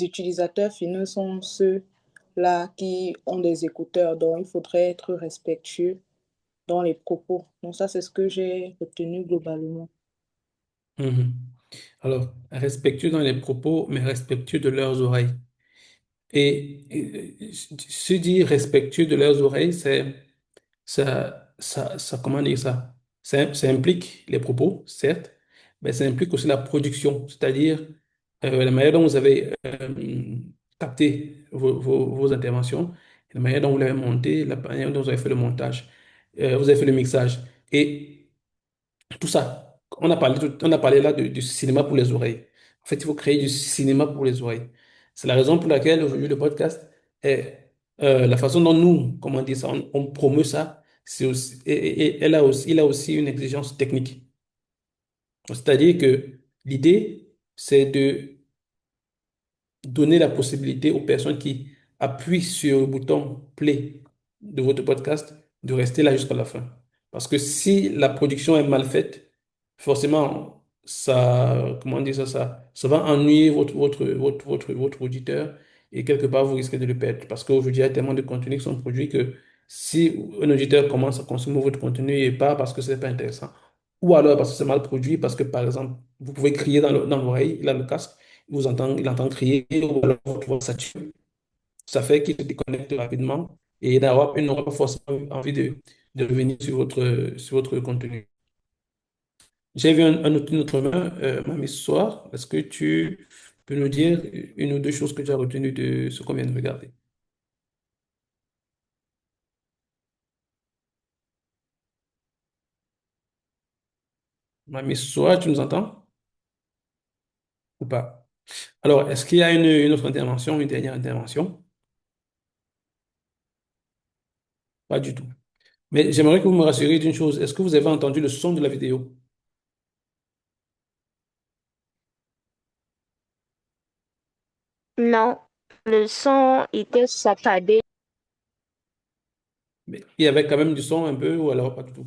utilisateurs finaux sont ceux-là qui ont des écouteurs. Donc, il faudrait être respectueux dans les propos. Donc, ça, c'est ce que j'ai retenu globalement. Mhm. Alors, respectueux dans les propos, mais respectueux de leurs oreilles. Se dire respectueux de leurs oreilles, comment dire ça? Ça implique les propos, certes, mais ça implique aussi la production, c'est-à-dire la manière dont vous avez capté vos interventions, la manière dont vous l'avez monté, la manière dont vous avez fait le montage, vous avez fait le mixage. Et tout ça, on a parlé là du cinéma pour les oreilles. En fait, il faut créer du cinéma pour les oreilles. C'est la raison pour laquelle aujourd'hui le podcast est la façon dont nous, comment dire ça, on promeut ça, c'est aussi, et il a aussi une exigence technique. C'est-à-dire que l'idée, c'est de donner la possibilité aux personnes qui appuient sur le bouton play de votre podcast de rester là jusqu'à la fin. Parce que si la production est mal faite, forcément, comment dire ça, ça va ennuyer votre auditeur et quelque part, vous risquez de le perdre. Parce qu'aujourd'hui, il y a tellement de contenus qui sont produits que si un auditeur commence à consommer votre contenu et pas parce que c'est pas intéressant, ou alors parce que c'est mal produit, parce que par exemple, vous pouvez crier dans l'oreille, il a le casque, il entend crier, ou alors votre voix sature. Ça fait qu'il se déconnecte rapidement et il n'aura pas forcément envie de revenir sur votre contenu. J'ai vu une autre main, Mamie, ce soir. Est-ce que tu peux nous dire une ou deux choses que tu as retenues de ce qu'on vient de regarder? Mamie, ce soir, tu nous entends ou pas? Alors, est-ce qu'il y a une autre intervention, une dernière intervention? Pas du tout. Mais j'aimerais que vous me rassuriez d'une chose. Est-ce que vous avez entendu le son de la vidéo? Non, le son était saccadé. Mais il y avait quand même du son un peu ou alors pas du tout?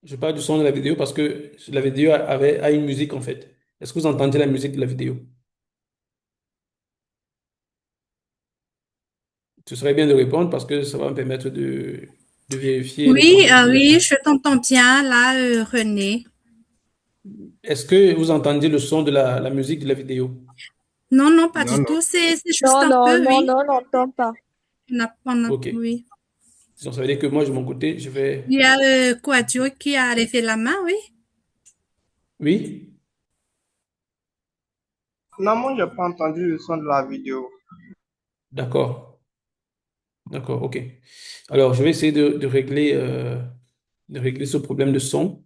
Je parle du son de la vidéo parce que la vidéo a une musique en fait. Est-ce que vous entendez la musique de la vidéo? Ce serait bien de répondre parce que ça va me permettre de vérifier les Oui, contenus. oui, je t'entends bien là, René. Est-ce que vous entendez le son de la musique de la vidéo? Non, non, pas Non, du non. tout. C'est juste Non, un non, peu, non, oui. non, on n'entend pas. Ok. Oui. Donc, ça veut dire que moi, de mon côté, je Il vais... y a Quadio qui a levé la main, oui. Oui? Non, moi, j'ai pas entendu le son de la vidéo. D'accord. D'accord, ok. Alors, je vais essayer de régler ce problème de son.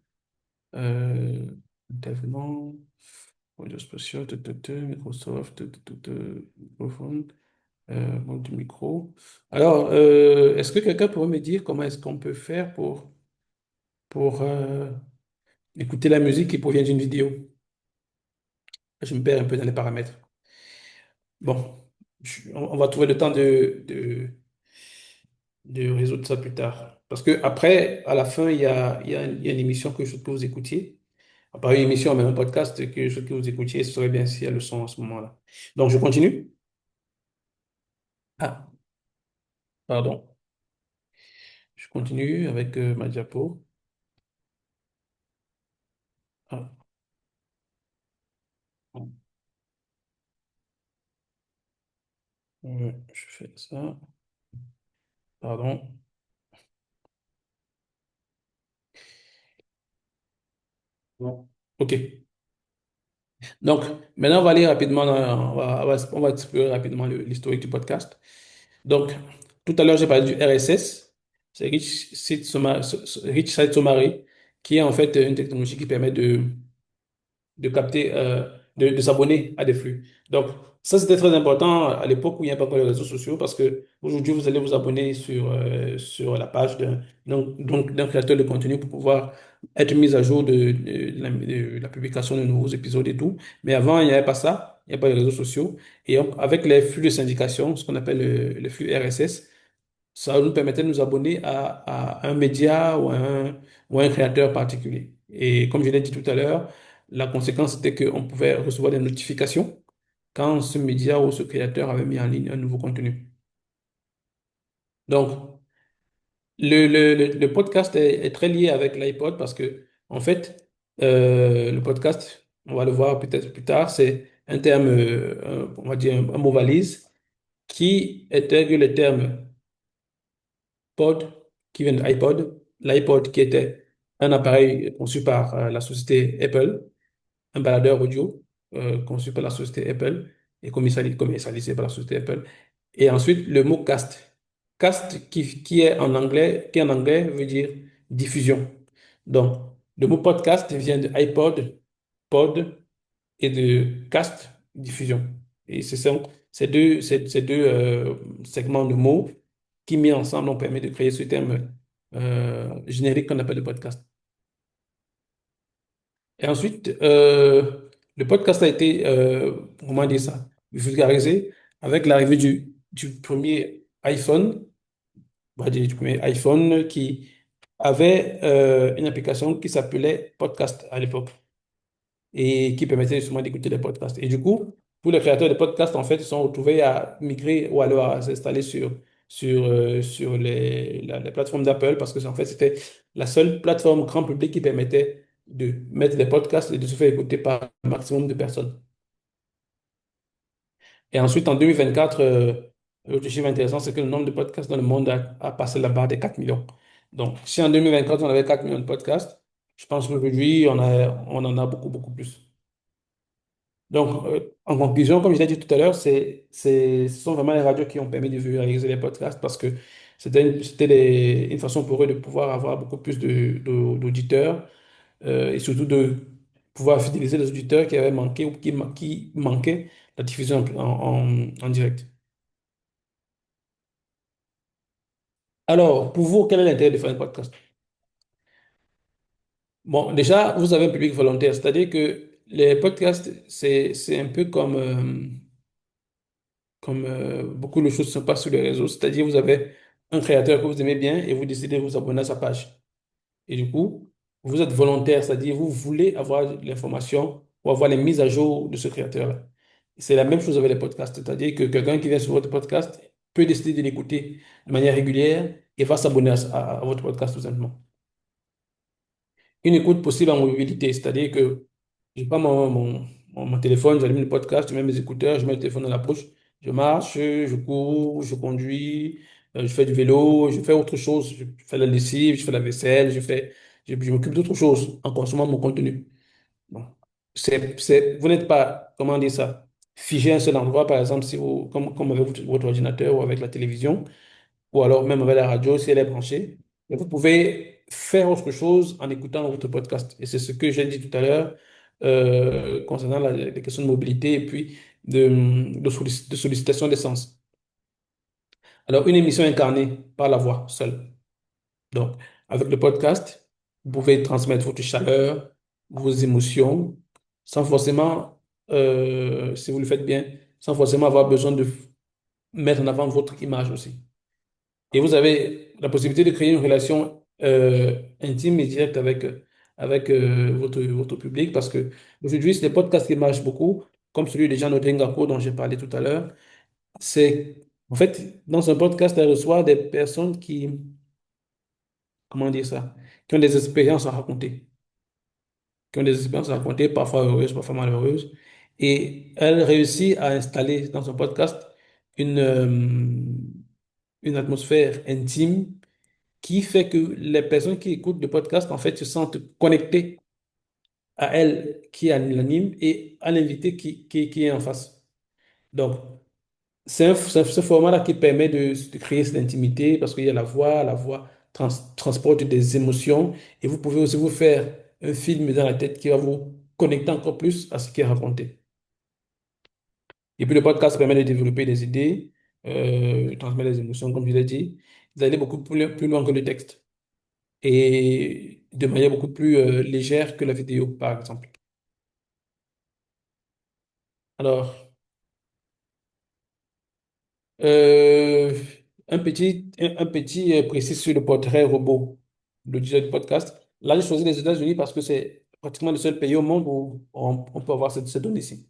Euh, Intervenant, audio spatial, Microsoft, microphone, manque du micro. Alors, est-ce que quelqu'un pourrait me dire comment est-ce qu'on peut faire pour écouter la musique qui provient d'une vidéo? Je me perds un peu dans les paramètres. Bon, on va trouver le temps de résoudre ça plus tard. Parce que après, à la fin, il y a une émission que je souhaite que vous écoutiez. Pas une émission, mais un podcast que je souhaite que vous écoutiez. Ce serait bien s'il y a le son à ce moment-là. Donc, je continue. Ah, pardon. Je continue avec ma diapo. Ah, je fais ça. Pardon. Bon. OK. Donc, maintenant, on va aller rapidement, on va explorer rapidement l'historique du podcast. Donc, tout à l'heure, j'ai parlé du RSS, c'est Rich Site Summary, qui est en fait une technologie qui permet de capter, de s'abonner à des flux. Donc, ça, c'était très important à l'époque où il n'y a pas encore les réseaux sociaux parce que aujourd'hui, vous allez vous abonner sur la page d'un créateur de contenu pour pouvoir être mis à jour de la publication de nouveaux épisodes et tout. Mais avant, il n'y avait pas ça, il n'y a pas les réseaux sociaux. Et avec les flux de syndication, ce qu'on appelle le flux RSS, ça nous permettait de nous abonner à un média ou à un créateur particulier. Et comme je l'ai dit tout à l'heure, la conséquence était qu'on pouvait recevoir des notifications quand ce média ou ce créateur avait mis en ligne un nouveau contenu. Donc, le podcast est très lié avec l'iPod parce que, en fait, le podcast, on va le voir peut-être plus tard, c'est un terme, on va dire un mot valise qui intègre le terme pod qui vient de iPod, l'iPod qui était un appareil conçu par la société Apple, un baladeur audio conçu par la société Apple et commercialisé par la société Apple. Et ensuite, le mot cast. Cast qui en anglais veut dire diffusion. Donc, le mot podcast vient de iPod, pod et de cast, diffusion. Et ces deux segments de mots qui, mis ensemble, ont permis de créer ce terme générique qu'on appelle le podcast. Et ensuite, le podcast a été, comment dire ça, vulgarisé avec l'arrivée du premier iPhone, on va dire du premier iPhone qui avait une application qui s'appelait Podcast à l'époque et qui permettait justement d'écouter les podcasts. Et du coup, tous les créateurs de podcasts, en fait, se sont retrouvés à migrer ou alors à s'installer sur les plateformes d'Apple parce que en fait, c'était la seule plateforme grand public qui permettait de mettre des podcasts et de se faire écouter par un maximum de personnes. Et ensuite, en 2024, l'autre chiffre intéressant, c'est que le nombre de podcasts dans le monde a passé la barre des 4 millions. Donc, si en 2024, on avait 4 millions de podcasts, je pense qu'aujourd'hui, on en a beaucoup, beaucoup plus. Donc, en conclusion, comme je l'ai dit tout à l'heure, ce sont vraiment les radios qui ont permis de vulgariser les podcasts parce que c'était une façon pour eux de pouvoir avoir beaucoup plus d'auditeurs et surtout de pouvoir fidéliser les auditeurs qui avaient manqué ou qui manquaient la diffusion en direct. Alors, pour vous, quel est l'intérêt de faire un podcast? Bon, déjà, vous avez un public volontaire, c'est-à-dire que les podcasts, c'est un peu comme beaucoup de choses se passent sur les réseaux. C'est-à-dire, vous avez un créateur que vous aimez bien et vous décidez de vous abonner à sa page. Et du coup, vous êtes volontaire, c'est-à-dire vous voulez avoir l'information ou avoir les mises à jour de ce créateur-là. C'est la même chose avec les podcasts, c'est-à-dire que quelqu'un qui vient sur votre podcast peut décider de l'écouter de manière régulière et va s'abonner à votre podcast tout simplement. Une écoute possible en mobilité, c'est-à-dire que je prends mon téléphone, j'allume le podcast, je mets mes écouteurs, je mets le téléphone dans la poche, je marche, je cours, je conduis, je fais du vélo, je fais autre chose, je fais la lessive, je fais la vaisselle, je m'occupe d'autre chose en consommant mon contenu. Bon. Vous n'êtes pas, comment dire ça, figé à un seul endroit, par exemple, si vous, comme avec votre ordinateur ou avec la télévision ou alors même avec la radio si elle est branchée. Et vous pouvez faire autre chose en écoutant votre podcast. Et c'est ce que j'ai dit tout à l'heure concernant les questions de mobilité et puis de sollicitation d'essence. Alors, une émission incarnée par la voix seule. Donc, avec le podcast, vous pouvez transmettre votre chaleur, vos émotions, sans forcément si vous le faites bien, sans forcément avoir besoin de mettre en avant votre image aussi. Et vous avez la possibilité de créer une relation intime et directe avec votre public parce que aujourd'hui, c'est des podcasts qui marchent beaucoup, comme celui de Jean Odengako dont j'ai parlé tout à l'heure. C'est, en fait, dans un podcast, elle reçoit des personnes qui, comment dire ça, qui ont des expériences à raconter, qui ont des expériences à raconter, parfois heureuses, parfois malheureuses. Et elle réussit à installer dans son podcast une, euh, une atmosphère intime qui fait que les personnes qui écoutent le podcast, en fait, se sentent connectées à elle qui l'anime et à l'invité qui est en face. Donc, c'est ce format-là qui permet de créer cette intimité parce qu'il y a la voix transporte des émotions et vous pouvez aussi vous faire un film dans la tête qui va vous connecter encore plus à ce qui est raconté. Et puis le podcast permet de développer des idées, transmettre des émotions, comme je l'ai dit, d'aller beaucoup plus loin que le texte et de manière beaucoup plus légère que la vidéo, par exemple. Alors, Euh, un petit précis sur le portrait robot, le disait du podcast. Là, j'ai choisi les États-Unis parce que c'est pratiquement le seul pays au monde où on peut avoir cette donnée-ci.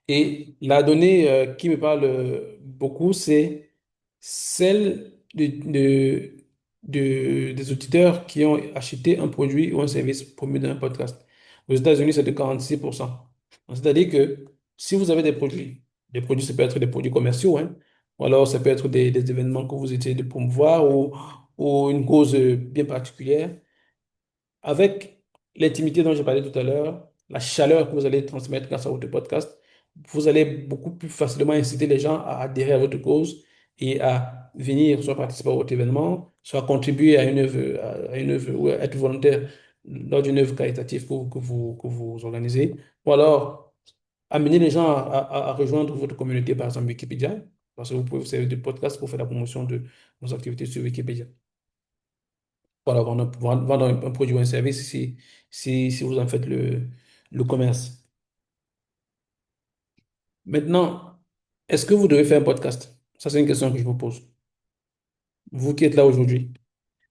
Et la donnée qui me parle beaucoup, c'est celle des auditeurs qui ont acheté un produit ou un service promu dans un podcast. Aux États-Unis, c'est de 46%. Donc, c'est-à-dire que si vous avez des produits, ça peut être des produits commerciaux, hein, ou alors ça peut être des événements que vous essayez de promouvoir ou une cause bien particulière, avec l'intimité dont j'ai parlé tout à l'heure, la chaleur que vous allez transmettre grâce à votre podcast, vous allez beaucoup plus facilement inciter les gens à adhérer à votre cause et à venir soit participer à votre événement, soit contribuer à une œuvre ou être volontaire lors d'une œuvre caritative que vous organisez, ou alors amener les gens à rejoindre votre communauté, par exemple Wikipédia, parce que vous pouvez vous servir de podcast pour faire la promotion de vos activités sur Wikipédia. Voilà, vendre un produit ou un service si vous en faites le commerce. Maintenant, est-ce que vous devez faire un podcast? Ça, c'est une question que je vous pose. Vous qui êtes là aujourd'hui,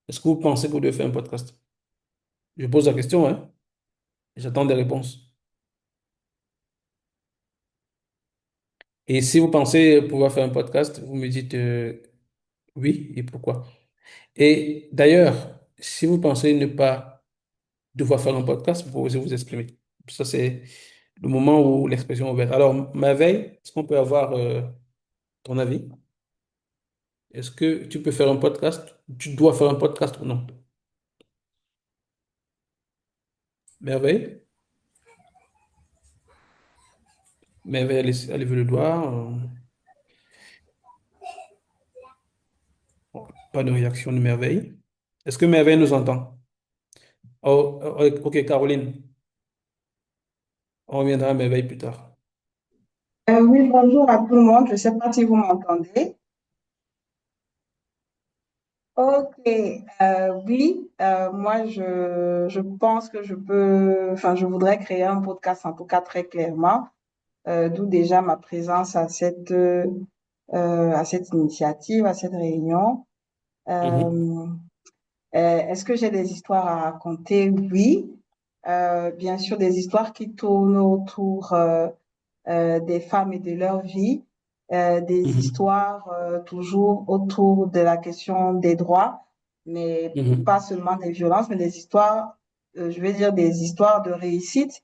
est-ce que vous pensez que vous devez faire un podcast? Je pose la question, hein? J'attends des réponses. Et si vous pensez pouvoir faire un podcast, vous me dites oui et pourquoi. Et d'ailleurs, si vous pensez ne pas devoir faire un podcast, vous pouvez aussi vous exprimer. Ça, c'est le moment où l'expression est ouverte. Alors, Merveille, est-ce qu'on peut avoir ton avis? Est-ce que tu peux faire un podcast? Tu dois faire un podcast ou non? Merveille? Merveille, elle lève le doigt. Pas de réaction de Merveille. Est-ce que Merveille nous entend? Oh, ok, Caroline. On reviendra à Merveille plus tard. Oui, bonjour à tout le monde. Je ne sais pas si vous m'entendez. Ok, oui, moi je pense que je peux, enfin je voudrais créer un podcast en tout cas très clairement, d'où déjà ma présence à cette initiative, à cette réunion. Mhm, Euh, Est-ce que j'ai des histoires à raconter? Oui. Bien sûr, des histoires qui tournent autour des femmes et de leur vie, des mhm, histoires toujours autour de la question des droits, mais pas mhm, seulement des violences, mais des histoires, je vais dire des histoires de réussite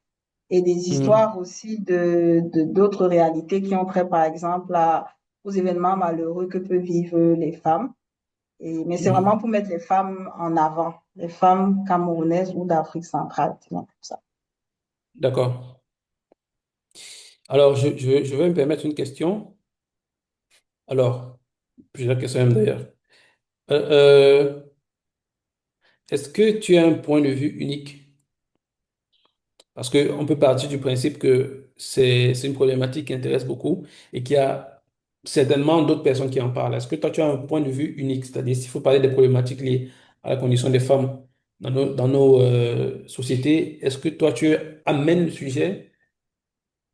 et des mhm, histoires aussi d'autres réalités qui ont trait, par exemple, aux événements malheureux que peuvent vivre les femmes. Mais c'est vraiment mhm. pour mettre les femmes en avant, les femmes camerounaises ou d'Afrique centrale, disons comme ça. D'accord. Alors, je vais me permettre une question. Alors, plusieurs questions même d'ailleurs. Euh, Est-ce que tu as un point de vue unique? Parce qu'on peut partir du principe que c'est une problématique qui intéresse beaucoup et qu'il y a certainement d'autres personnes qui en parlent. Est-ce que toi, tu as un point de vue unique? C'est-à-dire, s'il faut parler des problématiques liées à la condition des femmes dans nos sociétés, est-ce que toi, tu amènes le sujet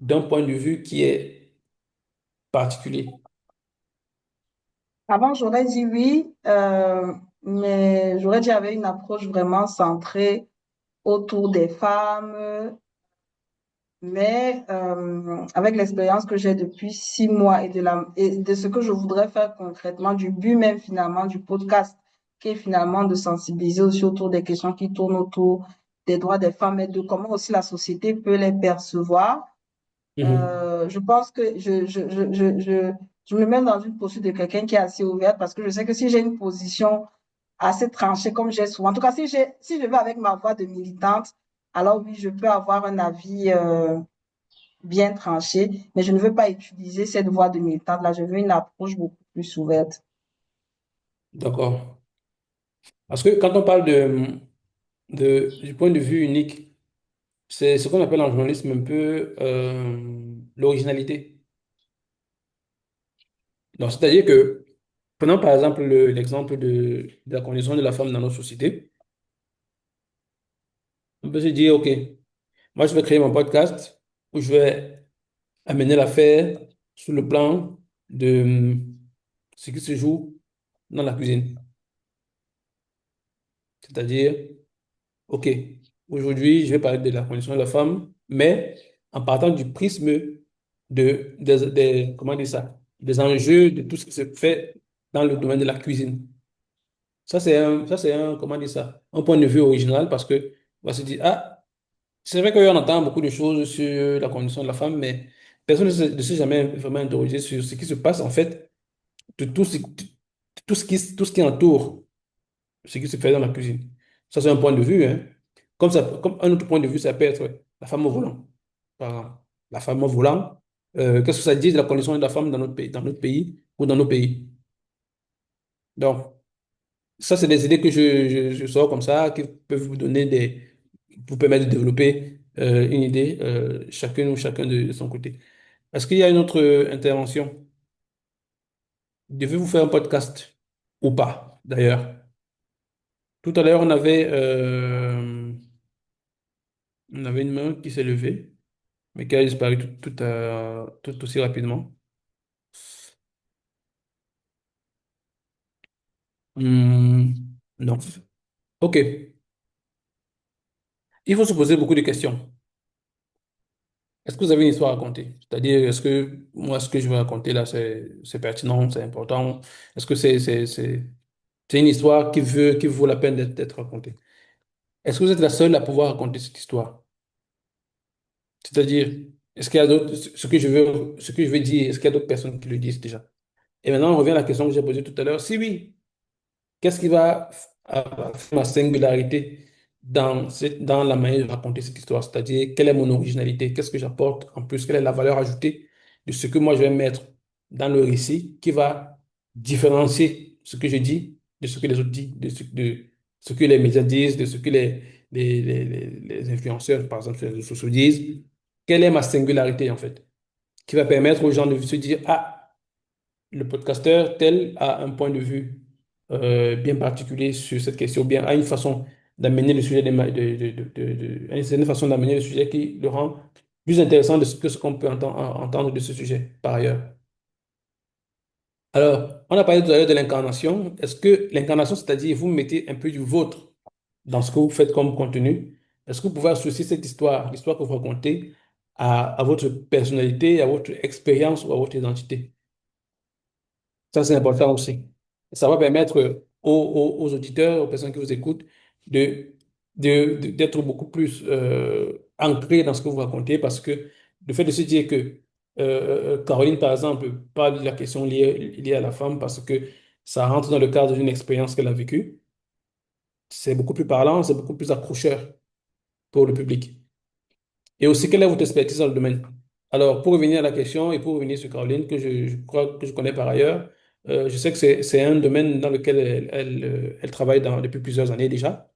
d'un point de vue qui est particulier. Avant, j'aurais dit oui, mais j'aurais dit avec une approche vraiment centrée autour des femmes. Mais avec l'expérience que j'ai depuis 6 mois et de ce que je voudrais faire concrètement, du but même finalement du podcast, qui est finalement de sensibiliser aussi autour des questions qui tournent autour des droits des femmes et de comment aussi la société peut les percevoir. Mhm. Je pense que je me mets dans une posture de quelqu'un qui est assez ouverte parce que je sais que si j'ai une position assez tranchée comme j'ai souvent, en tout cas si je vais avec ma voix de militante, alors oui, je peux avoir un avis bien tranché, mais je ne veux pas utiliser cette voie de militante-là. Je veux une approche beaucoup plus ouverte. D'accord. Parce que quand on parle du point de vue unique, c'est ce qu'on appelle en journalisme un peu l'originalité. Donc, c'est-à-dire que, prenons par exemple l'exemple de la condition de la femme dans notre société, on peut se dire, OK, moi je vais créer mon podcast où je vais amener l'affaire sur le plan de ce qui se joue dans la cuisine. C'est-à-dire, OK, aujourd'hui, je vais parler de la condition de la femme, mais en partant du prisme comment dire ça, des enjeux de tout ce qui se fait dans le domaine de la cuisine. Comment dire ça, un point de vue original parce que on va se dire, ah, c'est vrai qu'on entend beaucoup de choses sur la condition de la femme, mais personne ne s'est jamais vraiment interrogé sur ce qui se passe en fait, de tout ce qui entoure ce qui se fait dans la cuisine. Ça, c'est un point de vue, hein. Comme un autre point de vue, ça peut être la femme au volant. Par exemple. La femme au volant, qu'est-ce que ça dit de la condition de la femme dans notre pays ou dans nos pays? Donc, ça, c'est des idées que je sors comme ça, qui peuvent vous permettre de développer une idée, chacune ou chacun de son côté. Est-ce qu'il y a une autre intervention? Devez-vous faire un podcast ou pas, d'ailleurs? Tout à l'heure, on avait une main qui s'est levée, mais qui a disparu tout aussi rapidement. Hmm, non. OK. Il faut se poser beaucoup de questions. Est-ce que vous avez une histoire à raconter? C'est-à-dire, est-ce que moi, ce que je vais raconter là, c'est pertinent, c'est important? Est-ce que c'est une histoire qui vaut la peine d'être racontée? Est-ce que vous êtes la seule à pouvoir raconter cette histoire? C'est-à-dire, est-ce qu'il y a d'autres, ce que je veux dire, est-ce qu'il y a d'autres personnes qui le disent déjà? Et maintenant, on revient à la question que j'ai posée tout à l'heure. Si oui, qu'est-ce qui va faire ma singularité dans la manière de raconter cette histoire? C'est-à-dire, quelle est mon originalité? Qu'est-ce que j'apporte en plus? Quelle est la valeur ajoutée de ce que moi je vais mettre dans le récit qui va différencier ce que je dis de ce que les autres disent, de ce que les médias disent, de ce que les influenceurs, par exemple, sur les réseaux sociaux disent? Quelle est ma singularité en fait? Qui va permettre aux gens de se dire, ah, le podcasteur tel a un point de vue bien particulier sur cette question, bien a une façon d'amener le sujet, une certaine façon d'amener le sujet qui le rend plus intéressant que ce qu'on peut entendre de ce sujet par ailleurs. Alors, on a parlé tout à l'heure de l'incarnation. Est-ce que l'incarnation, c'est-à-dire vous mettez un peu du vôtre dans ce que vous faites comme contenu? Est-ce que vous pouvez associer cette histoire, l'histoire que vous racontez, à votre personnalité, à votre expérience ou à votre identité? Ça, c'est important aussi. Ça va permettre aux auditeurs, aux personnes qui vous écoutent, de, d'être beaucoup plus ancrés dans ce que vous racontez parce que le fait de se dire que Caroline, par exemple, parle de la question liée à la femme parce que ça rentre dans le cadre d'une expérience qu'elle a vécue, c'est beaucoup plus parlant, c'est beaucoup plus accrocheur pour le public. Et aussi, quelle est votre expertise dans le domaine? Alors, pour revenir à la question et pour revenir sur Caroline, que je crois que je connais par ailleurs, je sais que c'est un domaine dans lequel elle travaille depuis plusieurs années déjà.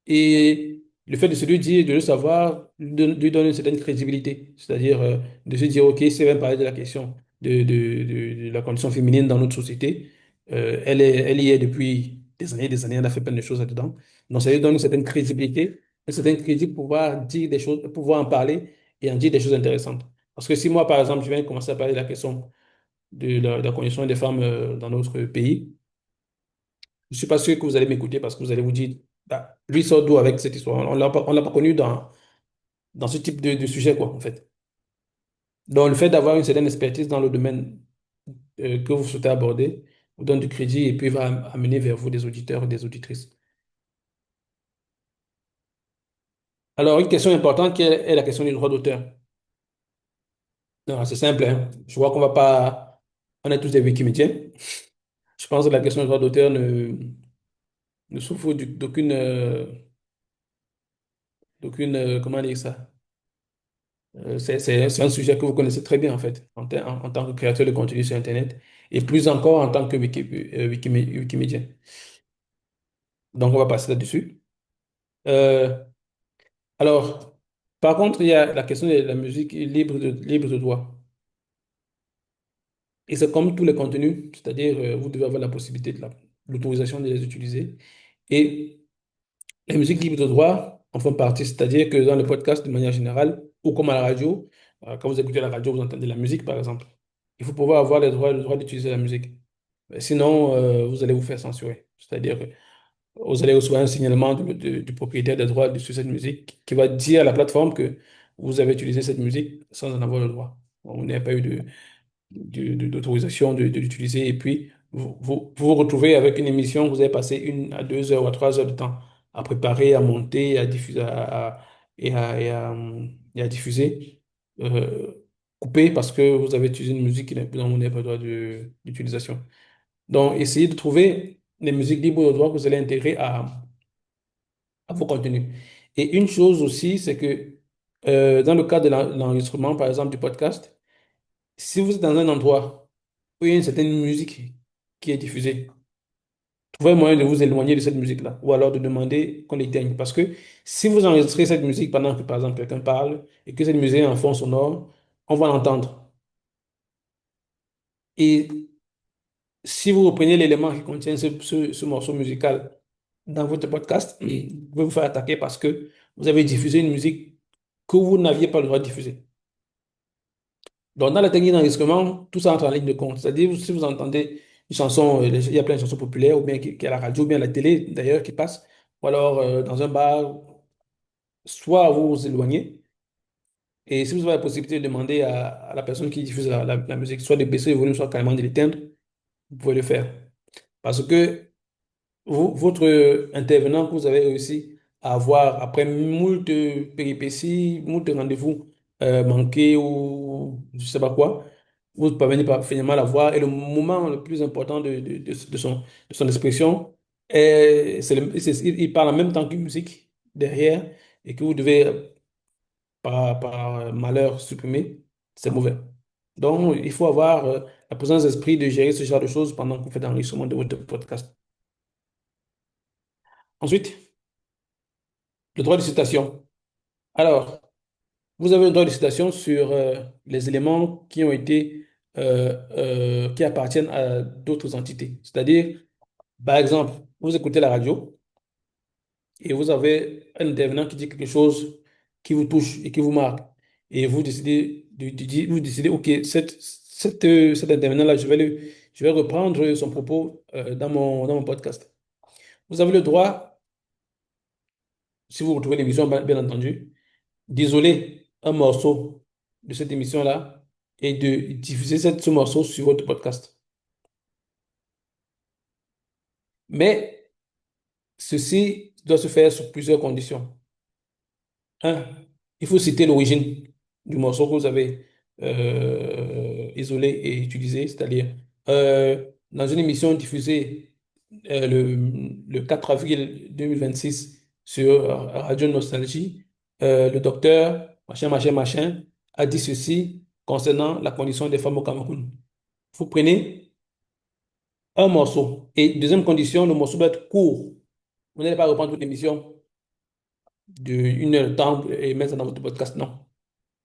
Et le fait de se lui dire, de le savoir, lui donne une certaine crédibilité. C'est-à-dire de se dire, OK, si elle va parler de la question de la condition féminine dans notre société, elle y est depuis des années, elle a fait plein de choses là-dedans. Donc, ça lui donne une certaine crédibilité pour pouvoir dire des choses, pour pouvoir en parler et en dire des choses intéressantes. Parce que si moi, par exemple, je viens de commencer à parler de la question de la condition des femmes dans notre pays, je ne suis pas sûr que vous allez m'écouter parce que vous allez vous dire, bah, lui sort d'où avec cette histoire? On l'a pas connu dans ce type de sujet, quoi, en fait. Donc, le fait d'avoir une certaine expertise dans le domaine que vous souhaitez aborder vous donne du crédit et puis va amener vers vous des auditeurs et des auditrices. Alors, une question importante qui est la question du droit d'auteur. Non, c'est simple, hein. Je vois qu'on va pas. On est tous des Wikimédiens. Je pense que la question du droit d'auteur ne souffre d'aucune, comment dire ça? C'est un sujet que vous connaissez très bien, en fait, en tant que créateur de contenu sur Internet, et plus encore en tant que Wikimédien. Donc, on va passer là-dessus. Euh, alors, par contre, il y a la question de la musique libre de droit. Et c'est comme tous les contenus, c'est-à-dire, vous devez avoir la possibilité l'autorisation de les utiliser. Et les musiques libres de droit en font partie, c'est-à-dire que dans le podcast, de manière générale, ou comme à la radio, quand vous écoutez la radio, vous entendez la musique, par exemple. Il faut pouvoir avoir le droit d'utiliser la musique. Sinon, vous allez vous faire censurer. C'est-à-dire que vous allez recevoir un signalement du propriétaire des droits sur cette musique qui va dire à la plateforme que vous avez utilisé cette musique sans en avoir le droit. Vous n'avez pas eu d'autorisation de l'utiliser. Et puis, vous retrouvez avec une émission, vous avez passé 1 à 2 heures ou à 3 heures de temps à préparer, à monter, à diffuser, et à diffuser, euh, coupé parce que vous avez utilisé une musique dont vous n'avez pas le droit d'utilisation. Donc, essayez de trouver les musiques libres de droit que vous allez intégrer à vos contenus. Et une chose aussi, c'est que dans le cas de l'enregistrement, par exemple, du podcast, si vous êtes dans un endroit où il y a une certaine musique qui est diffusée, trouvez un moyen de vous éloigner de cette musique-là, ou alors de demander qu'on l'éteigne. Parce que si vous enregistrez cette musique pendant que, par exemple, quelqu'un parle et que cette musique est en fond sonore, on va l'entendre. Et si vous reprenez l'élément qui contient ce morceau musical dans votre podcast, vous pouvez vous faire attaquer parce que vous avez diffusé une musique que vous n'aviez pas le droit de diffuser. Donc, dans la technique d'enregistrement, tout ça entre en ligne de compte. C'est-à-dire, si vous entendez une chanson, il y a plein de chansons populaires, ou bien qui est à la radio, ou bien à la télé, d'ailleurs, qui passent, ou alors dans un bar, soit vous vous éloignez, et si vous avez la possibilité de demander à la personne qui diffuse la musique, soit de baisser le volume, soit carrément de l'éteindre, vous pouvez le faire. Parce que votre intervenant que vous avez réussi à avoir après moult péripéties, moult rendez-vous manqués ou je sais pas quoi, vous parvenez finalement à l'avoir. Et le moment le plus important de son expression, il parle en même temps qu'une musique derrière et que vous devez, par malheur, supprimer. C'est mauvais. Donc, il faut avoir la présence d'esprit de gérer ce genre de choses pendant que vous faites l'enregistrement de votre podcast. Ensuite, le droit de citation. Alors, vous avez le droit de citation sur les éléments qui ont été, qui appartiennent à d'autres entités. C'est-à-dire, par exemple, vous écoutez la radio et vous avez un intervenant qui dit quelque chose qui vous touche et qui vous marque. Et vous décidez vous décidez, OK, cet intervenant-là, je vais reprendre son propos dans mon podcast. Vous avez le droit, si vous retrouvez l'émission, bien entendu, d'isoler un morceau de cette émission-là et de diffuser ce morceau sur votre podcast. Mais ceci doit se faire sous plusieurs conditions. Un, il faut citer l'origine du morceau que vous avez isolé et utilisé, c'est-à-dire dans une émission diffusée le 4 avril 2026 sur Radio Nostalgie, le docteur machin, machin, machin a dit ceci concernant la condition des femmes au Cameroun. Vous prenez un morceau et deuxième condition, le morceau doit être court. Vous n'allez pas reprendre toute l'émission de 1 heure de temps et mettre ça dans votre podcast, non.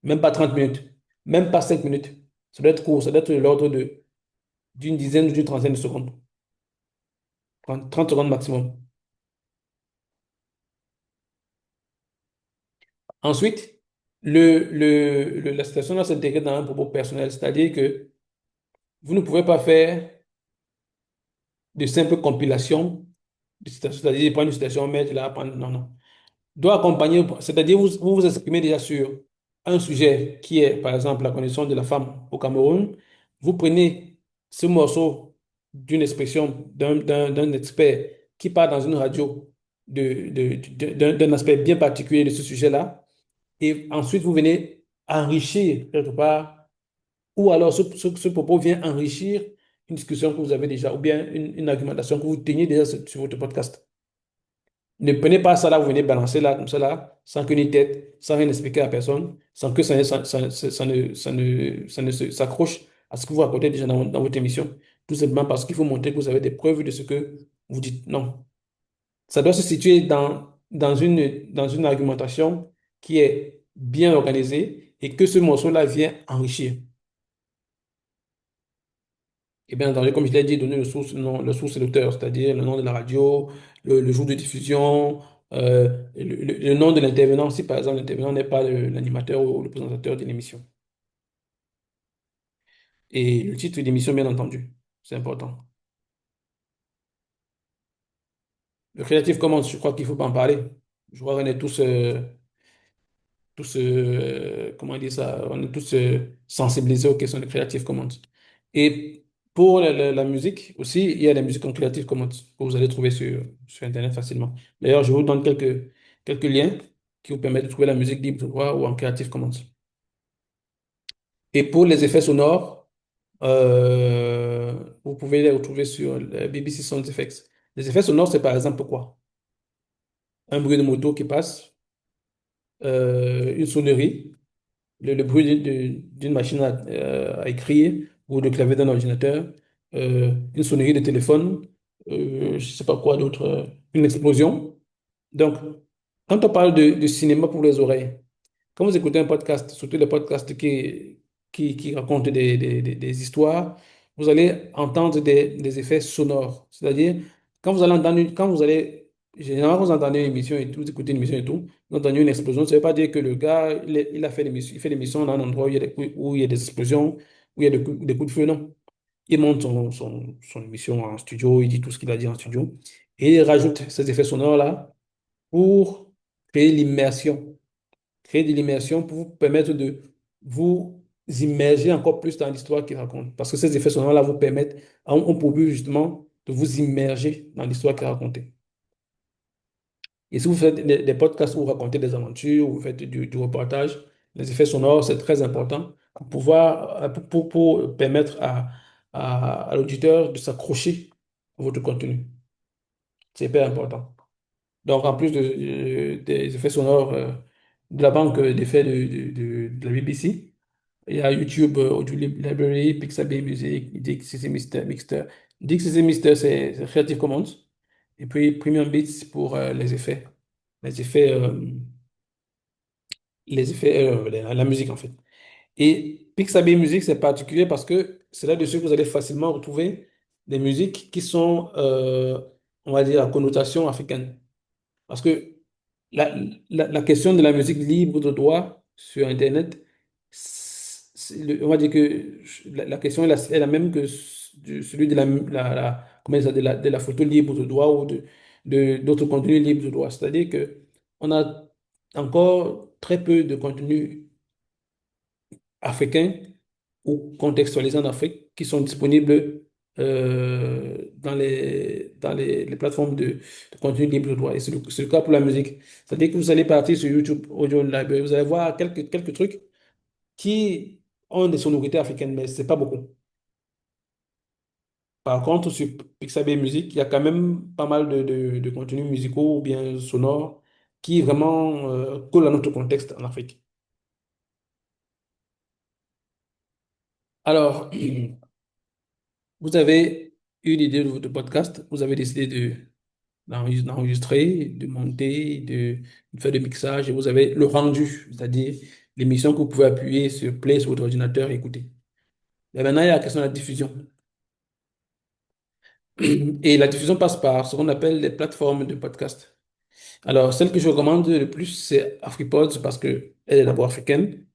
Même pas 30 minutes, même pas 5 minutes. Ça doit être court, ça doit être de l'ordre d'une dizaine ou d'une trentaine de secondes. 30 secondes maximum. Ensuite, La citation doit s'intégrer dans un propos personnel, c'est-à-dire que vous ne pouvez pas faire de simples compilations de citations, c'est-à-dire prendre une citation, mettre là, prendre, non, non. Doit accompagner, c'est-à-dire vous vous exprimez déjà sur un sujet qui est, par exemple, la condition de la femme au Cameroun. Vous prenez ce morceau d'une expression d'un expert qui part dans une radio d'un aspect bien particulier de ce sujet-là, et ensuite vous venez enrichir quelque part, ou alors ce propos vient enrichir une discussion que vous avez déjà, ou bien une argumentation que vous teniez déjà sur votre podcast. Ne prenez pas ça là, vous venez balancer là, comme ça là, sans que ni tête, sans rien expliquer à personne, sans que ça ne s'accroche à ce que vous racontez déjà dans votre émission. Tout simplement parce qu'il faut montrer que vous avez des preuves de ce que vous dites. Non. Ça doit se situer dans une argumentation qui est bien organisée et que ce morceau-là vient enrichir. Et bien entendu, comme je l'ai dit, donner le source et l'auteur, c'est-à-dire le nom de la radio, le jour de diffusion, le nom de l'intervenant, si par exemple l'intervenant n'est pas l'animateur ou le présentateur de l'émission. Et le titre de l'émission, bien entendu, c'est important. Le Creative Commons, je crois qu'il ne faut pas en parler. Je crois qu'on est comment dire ça, on est tous sensibilisés aux questions de Creative Commons. Et pour la musique aussi, il y a la musique en Creative Commons que vous allez trouver sur Internet facilement. D'ailleurs, je vous donne quelques liens qui vous permettent de trouver la musique libre de droit ou en Creative Commons. Et pour les effets sonores, vous pouvez les retrouver sur le BBC Sound Effects. Les effets sonores, c'est par exemple quoi? Un bruit de moto qui passe, une sonnerie, le bruit d'une machine à écrire ou de clavier d'un ordinateur, une sonnerie de téléphone, je ne sais pas quoi d'autre, une explosion. Donc, quand on parle de cinéma pour les oreilles, quand vous écoutez un podcast, surtout les podcasts qui racontent des histoires, vous allez entendre des effets sonores. C'est-à-dire, généralement, vous entendez une émission et tout, vous écoutez une émission et tout, vous entendez une explosion, ça ne veut pas dire que le gars, il a fait l'émission, il fait l'émission dans un endroit où il y a des explosions, où il y a des coups de feu, non. Il monte son émission en studio, il dit tout ce qu'il a dit en studio, et il rajoute ces effets sonores-là pour créer l'immersion. Créer de l'immersion pour vous permettre de vous immerger encore plus dans l'histoire qu'il raconte. Parce que ces effets sonores-là vous permettent, ont pour but justement de vous immerger dans l'histoire qu'il raconte. Et si vous faites des podcasts où vous racontez des aventures, où vous faites du reportage, les effets sonores, c'est très important pour pouvoir, pour permettre à l'auditeur de s'accrocher à votre contenu. C'est hyper important. Donc, en plus des effets sonores de la banque d'effets de la BBC, il y a YouTube, Audio Library, Pixabay Music, DXCC Mixter. DXCC Mixter, c'est Creative Commons. Et puis Premium Beats pour les effets. Les effets, la musique en fait. Et Pixabay Music, c'est particulier parce que c'est là-dessus que vous allez facilement retrouver des musiques qui sont, on va dire, à connotation africaine. Parce que la, la question de la musique libre de droit sur Internet, on va dire que la question est la même que celui de comment dire ça, de la photo libre de droit ou d'autres contenus libres de droit. C'est-à-dire que on a encore très peu de contenus africains ou contextualisés en Afrique qui sont disponibles les plateformes de contenu libre de droit. Et c'est le cas pour la musique. C'est-à-dire que vous allez partir sur YouTube Audio Library, vous allez voir quelques trucs qui ont des sonorités africaines, mais c'est pas beaucoup. Par contre, sur Pixabay Music, il y a quand même pas mal de contenus musicaux ou bien sonores qui vraiment collent à notre contexte en Afrique. Alors, vous avez une idée de votre podcast, vous avez décidé d'enregistrer, de monter, de faire le mixage, et vous avez le rendu, c'est-à-dire l'émission que vous pouvez appuyer sur Play sur votre ordinateur et écouter. Et maintenant, il y a la question de la diffusion. Et la diffusion passe par ce qu'on appelle les plateformes de podcast. Alors, celle que je recommande le plus, c'est AfriPods parce que elle est d'abord africaine.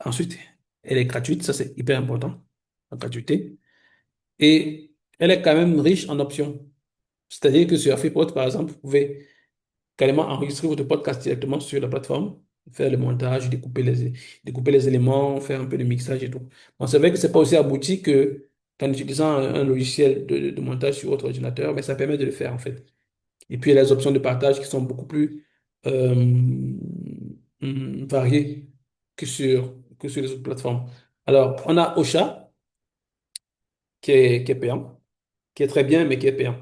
Ensuite, elle est gratuite, ça c'est hyper important, la gratuité. Et elle est quand même riche en options. C'est-à-dire que sur AfriPods, par exemple, vous pouvez carrément enregistrer votre podcast directement sur la plateforme, faire le montage, découper les éléments, faire un peu de mixage et tout. Bon, c'est vrai que c'est pas aussi abouti que qu'en utilisant un logiciel de montage sur votre ordinateur, mais ça permet de le faire en fait. Et puis, il y a les options de partage qui sont beaucoup plus euh, variées que sur les autres plateformes. Alors, on a Ocha, qui est payant, qui est très bien, mais qui est payant.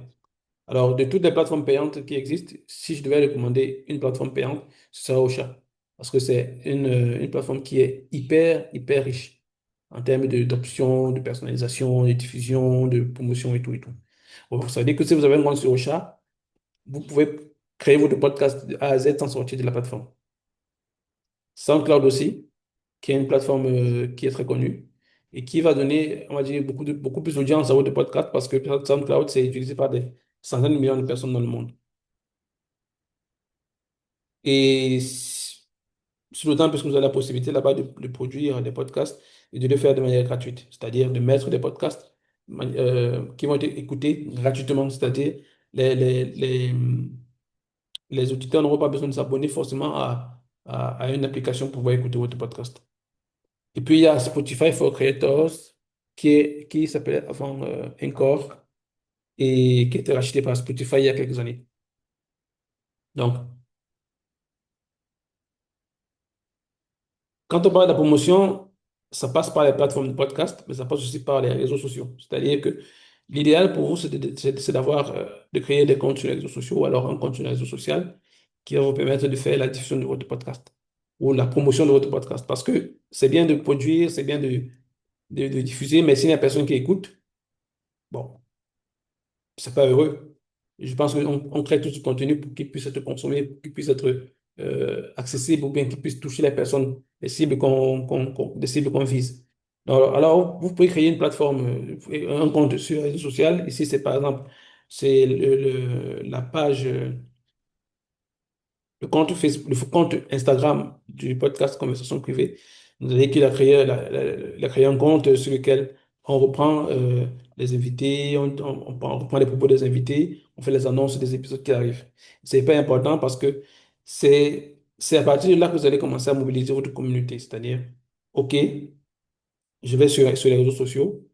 Alors, de toutes les plateformes payantes qui existent, si je devais recommander une plateforme payante, ce serait Ocha. Parce que c'est une plateforme qui est hyper riche en termes d'options, de personnalisation, de diffusion, de promotion et tout et tout. Bon, ça veut dire que si vous avez un compte sur Ocha, vous pouvez créer votre podcast de A à Z sans sortir de la plateforme. SoundCloud aussi, qui est une plateforme qui est très connue et qui va donner, on va dire, beaucoup plus d'audience à votre podcast parce que SoundCloud, c'est utilisé par des centaines de millions de personnes dans le monde. Et sur d'autant plus que vous avez la possibilité là-bas de produire des podcasts et de le faire de manière gratuite, c'est-à-dire de mettre des podcasts qui vont être écoutés gratuitement, c'est-à-dire les, les, les, les auditeurs n'auront pas besoin de s'abonner forcément à une application pour pouvoir écouter votre podcast. Et puis, il y a Spotify for Creators, qui s'appelait avant Encore et qui a été racheté par Spotify il y a quelques années. Donc, quand on parle de la promotion, ça passe par les plateformes de podcast, mais ça passe aussi par les réseaux sociaux. C'est-à-dire que l'idéal pour vous, c'est d'avoir, de créer des comptes sur les réseaux sociaux ou alors un compte sur les réseaux sociaux qui va vous permettre de faire la diffusion de votre podcast ou la promotion de votre podcast. Parce que c'est bien de produire, c'est bien de diffuser, mais s'il n'y a personne qui écoute, bon, c'est pas heureux. Je pense qu'on on crée tout ce contenu pour qu'il puisse être consommé, pour qu'il puisse être accessible ou bien qu'il puisse toucher les personnes, les cibles les cibles qu'on vise. Alors, vous pouvez créer une plateforme, un compte sur les réseaux sociaux. Ici, c'est par exemple, c'est la page. Le compte Facebook, le compte Instagram du podcast Conversation privée, vous avez qu'il a créé, il a créé un compte sur lequel on reprend les invités, on reprend les propos des invités, on fait les annonces des épisodes qui arrivent. C'est hyper important parce que c'est à partir de là que vous allez commencer à mobiliser votre communauté. C'est-à-dire, OK, je vais sur les réseaux sociaux,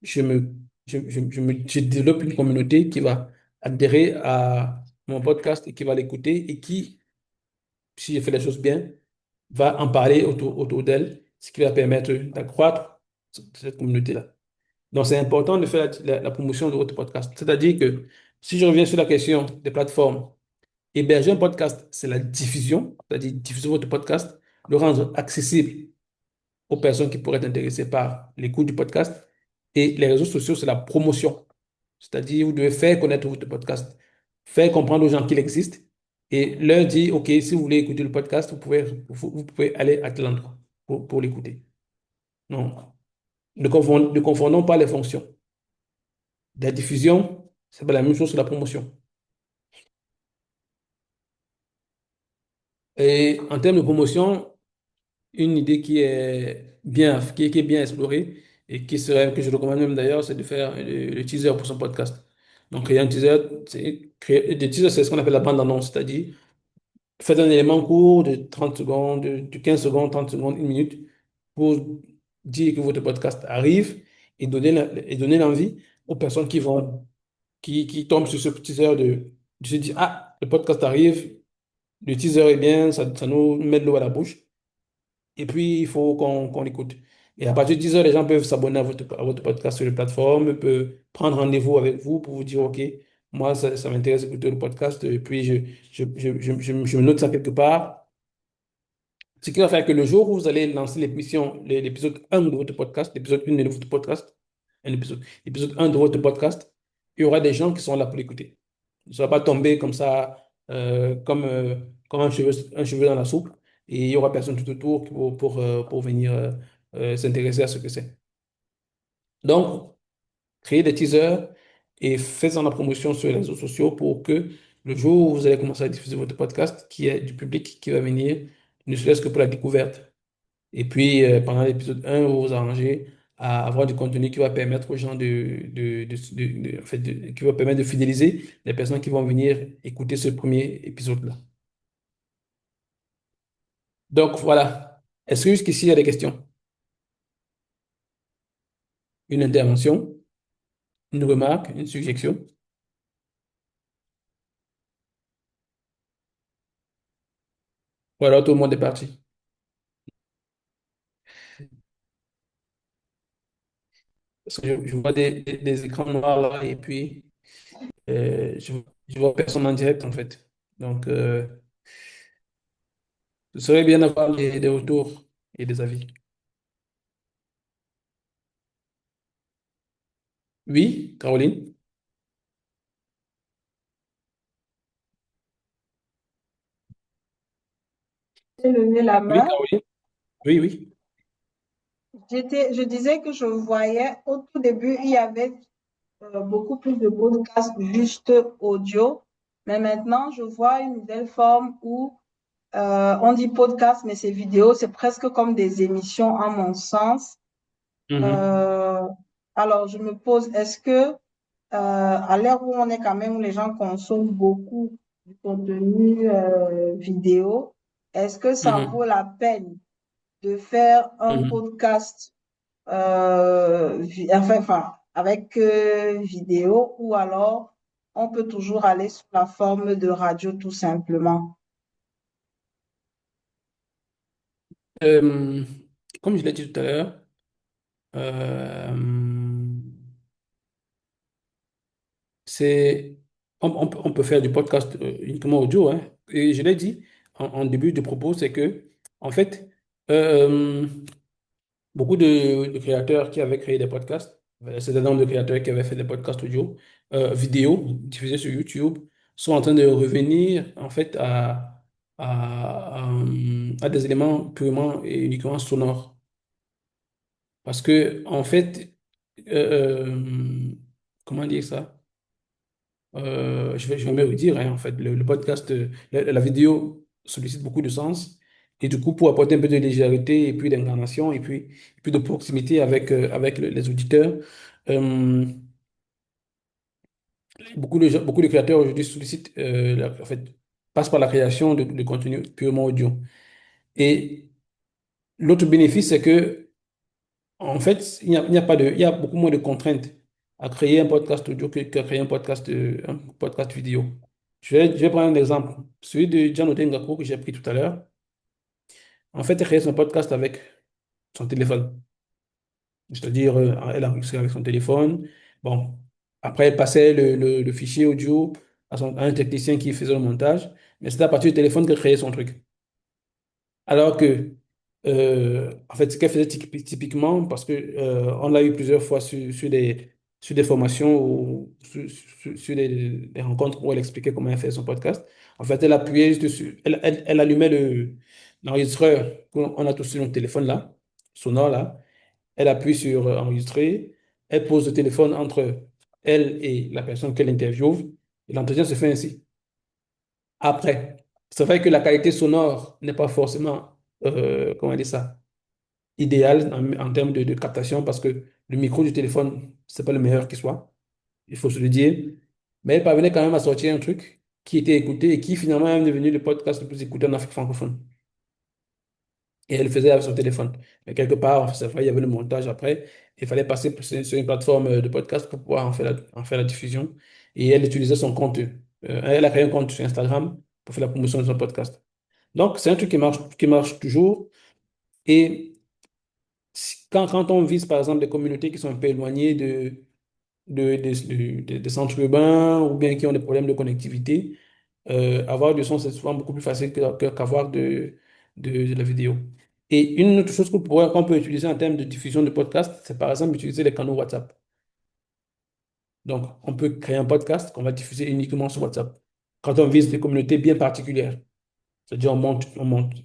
je me, je développe une communauté qui va adhérer à mon podcast et qui va l'écouter et qui si je fais les choses bien, va en parler autour d'elle, ce qui va permettre d'accroître cette communauté-là. Donc, c'est important de faire la promotion de votre podcast. C'est-à-dire que si je reviens sur la question des plateformes, héberger un podcast, c'est la diffusion, c'est-à-dire diffuser votre podcast, le rendre accessible aux personnes qui pourraient être intéressées par l'écoute du podcast. Et les réseaux sociaux, c'est la promotion. C'est-à-dire, vous devez faire connaître votre podcast, faire comprendre aux gens qu'il existe et leur dire, OK, si vous voulez écouter le podcast, vous pouvez aller à tel endroit pour l'écouter. Non, ne confondons pas les fonctions. La diffusion, c'est pas la même chose que la promotion. Et en termes de promotion, une idée qui est bien explorée et que je recommande même d'ailleurs, c'est de faire le teaser pour son podcast. Donc, créer un teaser, le teaser, c'est ce qu'on appelle la bande-annonce, c'est-à-dire faites un élément court de 30 secondes, de 15 secondes, 30 secondes, une minute, pour dire que votre podcast arrive et donner l'envie aux personnes qui tombent sur ce teaser de se dire, ah, le podcast arrive, le teaser est bien, ça nous met de l'eau à la bouche. Et puis, il faut qu'on l'écoute. Et à partir de 10 heures, les gens peuvent s'abonner à votre podcast sur les plateformes, peuvent prendre rendez-vous avec vous pour vous dire, OK, moi, ça m'intéresse d'écouter le podcast. Et puis, je me note ça quelque part. Ce qui va faire que le jour où vous allez lancer l'épisode 1 de votre podcast, l'épisode 1 de votre podcast, l'épisode 1 de votre podcast, il y aura des gens qui sont là pour l'écouter. Ne va pas tomber comme ça, comme un cheveu dans la soupe, et il y aura personne tout autour pour venir s'intéresser à ce que c'est. Donc, créez des teasers et faites-en la promotion sur les réseaux sociaux pour que le jour où vous allez commencer à diffuser votre podcast, qu'il y ait du public qui va venir, ne serait-ce que pour la découverte. Et puis, pendant l'épisode 1, vous vous arrangez à avoir du contenu qui va permettre aux gens en fait, qui va permettre de fidéliser les personnes qui vont venir écouter ce premier épisode-là. Donc, voilà. Est-ce que jusqu'ici, il y a des questions? Une intervention? Une remarque? Une suggestion? Ou alors tout le monde est parti? Parce que je vois des écrans noirs là et puis je vois personne en direct en fait. Donc, ce serait bien d'avoir des retours et des avis. Oui, Caroline? J'ai levé la Oui, main. Caroline? Oui, oui. Je disais que je voyais au tout début, il y avait beaucoup plus de podcasts juste audio. Mais maintenant, je vois une nouvelle forme où on dit podcast, mais c'est vidéo. C'est presque comme des émissions, à mon sens. Mhm. Euh, alors, je me pose, est-ce que à l'ère où on est quand même, où les gens consomment beaucoup du contenu vidéo, est-ce que ça vaut Mhm. la peine de faire un Mhm. podcast enfin, avec vidéo, ou alors on peut toujours aller sous la forme de radio tout simplement? Euh, Comme je l'ai dit tout à l'heure, euh, c'est, on peut faire du podcast uniquement audio, hein. Et je l'ai dit en début de propos, c'est que, en fait, euh, beaucoup de créateurs qui avaient créé des podcasts, c'est un nombre de créateurs qui avaient fait des podcasts audio, vidéo, diffusés sur YouTube, sont en train de revenir, en fait, à des éléments purement et uniquement sonores. Parce que, en fait, comment dire ça? Je vais me redire, hein, en fait, le podcast, la vidéo sollicite beaucoup de sens. Et du coup, pour apporter un peu de légèreté et puis d'incarnation et puis de proximité avec les auditeurs, euh, beaucoup de créateurs aujourd'hui sollicitent, en fait, passent par la création de contenu purement audio. Et l'autre bénéfice, c'est que en fait, il n'y a pas il y a beaucoup moins de contraintes à créer un podcast audio qu'à créer un podcast vidéo. Je vais prendre un exemple. Celui de John Odengaku que j'ai pris tout à l'heure. En fait, elle créé son podcast avec son téléphone. C'est-à-dire, elle a enregistré avec son téléphone. Bon, après, elle passait le fichier audio à un technicien qui faisait le montage. Mais c'est à partir du téléphone qu'elle créait son truc. Alors que, en fait, ce qu'elle faisait typiquement, parce que on l'a eu plusieurs fois sur des formations ou sur des rencontres où elle expliquait comment elle faisait son podcast. En fait, elle appuyait juste dessus, elle allumait l'enregistreur qu'on a tous sur notre téléphone là, sonore là. Elle appuie sur enregistrer, elle pose le téléphone entre elle et la personne qu'elle interviewe, et l'entretien se fait ainsi. Après, c'est vrai que la qualité sonore n'est pas forcément, comment dire ça, idéale en termes de captation parce que le micro du téléphone, c'est pas le meilleur qui soit, il faut se le dire. Mais elle parvenait quand même à sortir un truc qui était écouté et qui finalement est devenu le podcast le plus écouté en Afrique francophone. Et elle le faisait avec son téléphone. Mais quelque part, c'est vrai, il y avait le montage après. Il fallait passer sur une plateforme de podcast pour pouvoir en faire la diffusion. Et elle utilisait son compte. Elle a créé un compte sur Instagram pour faire la promotion de son podcast. Donc, c'est un truc qui marche toujours. Et quand on vise, par exemple, des communautés qui sont un peu éloignées des centres urbains ou bien qui ont des problèmes de connectivité, avoir du son, c'est souvent beaucoup plus facile qu'avoir de la vidéo. Et une autre chose qu'on peut utiliser en termes de diffusion de podcast, c'est par exemple utiliser les canaux WhatsApp. Donc, on peut créer un podcast qu'on va diffuser uniquement sur WhatsApp. Quand on vise des communautés bien particulières, c'est-à-dire on monte,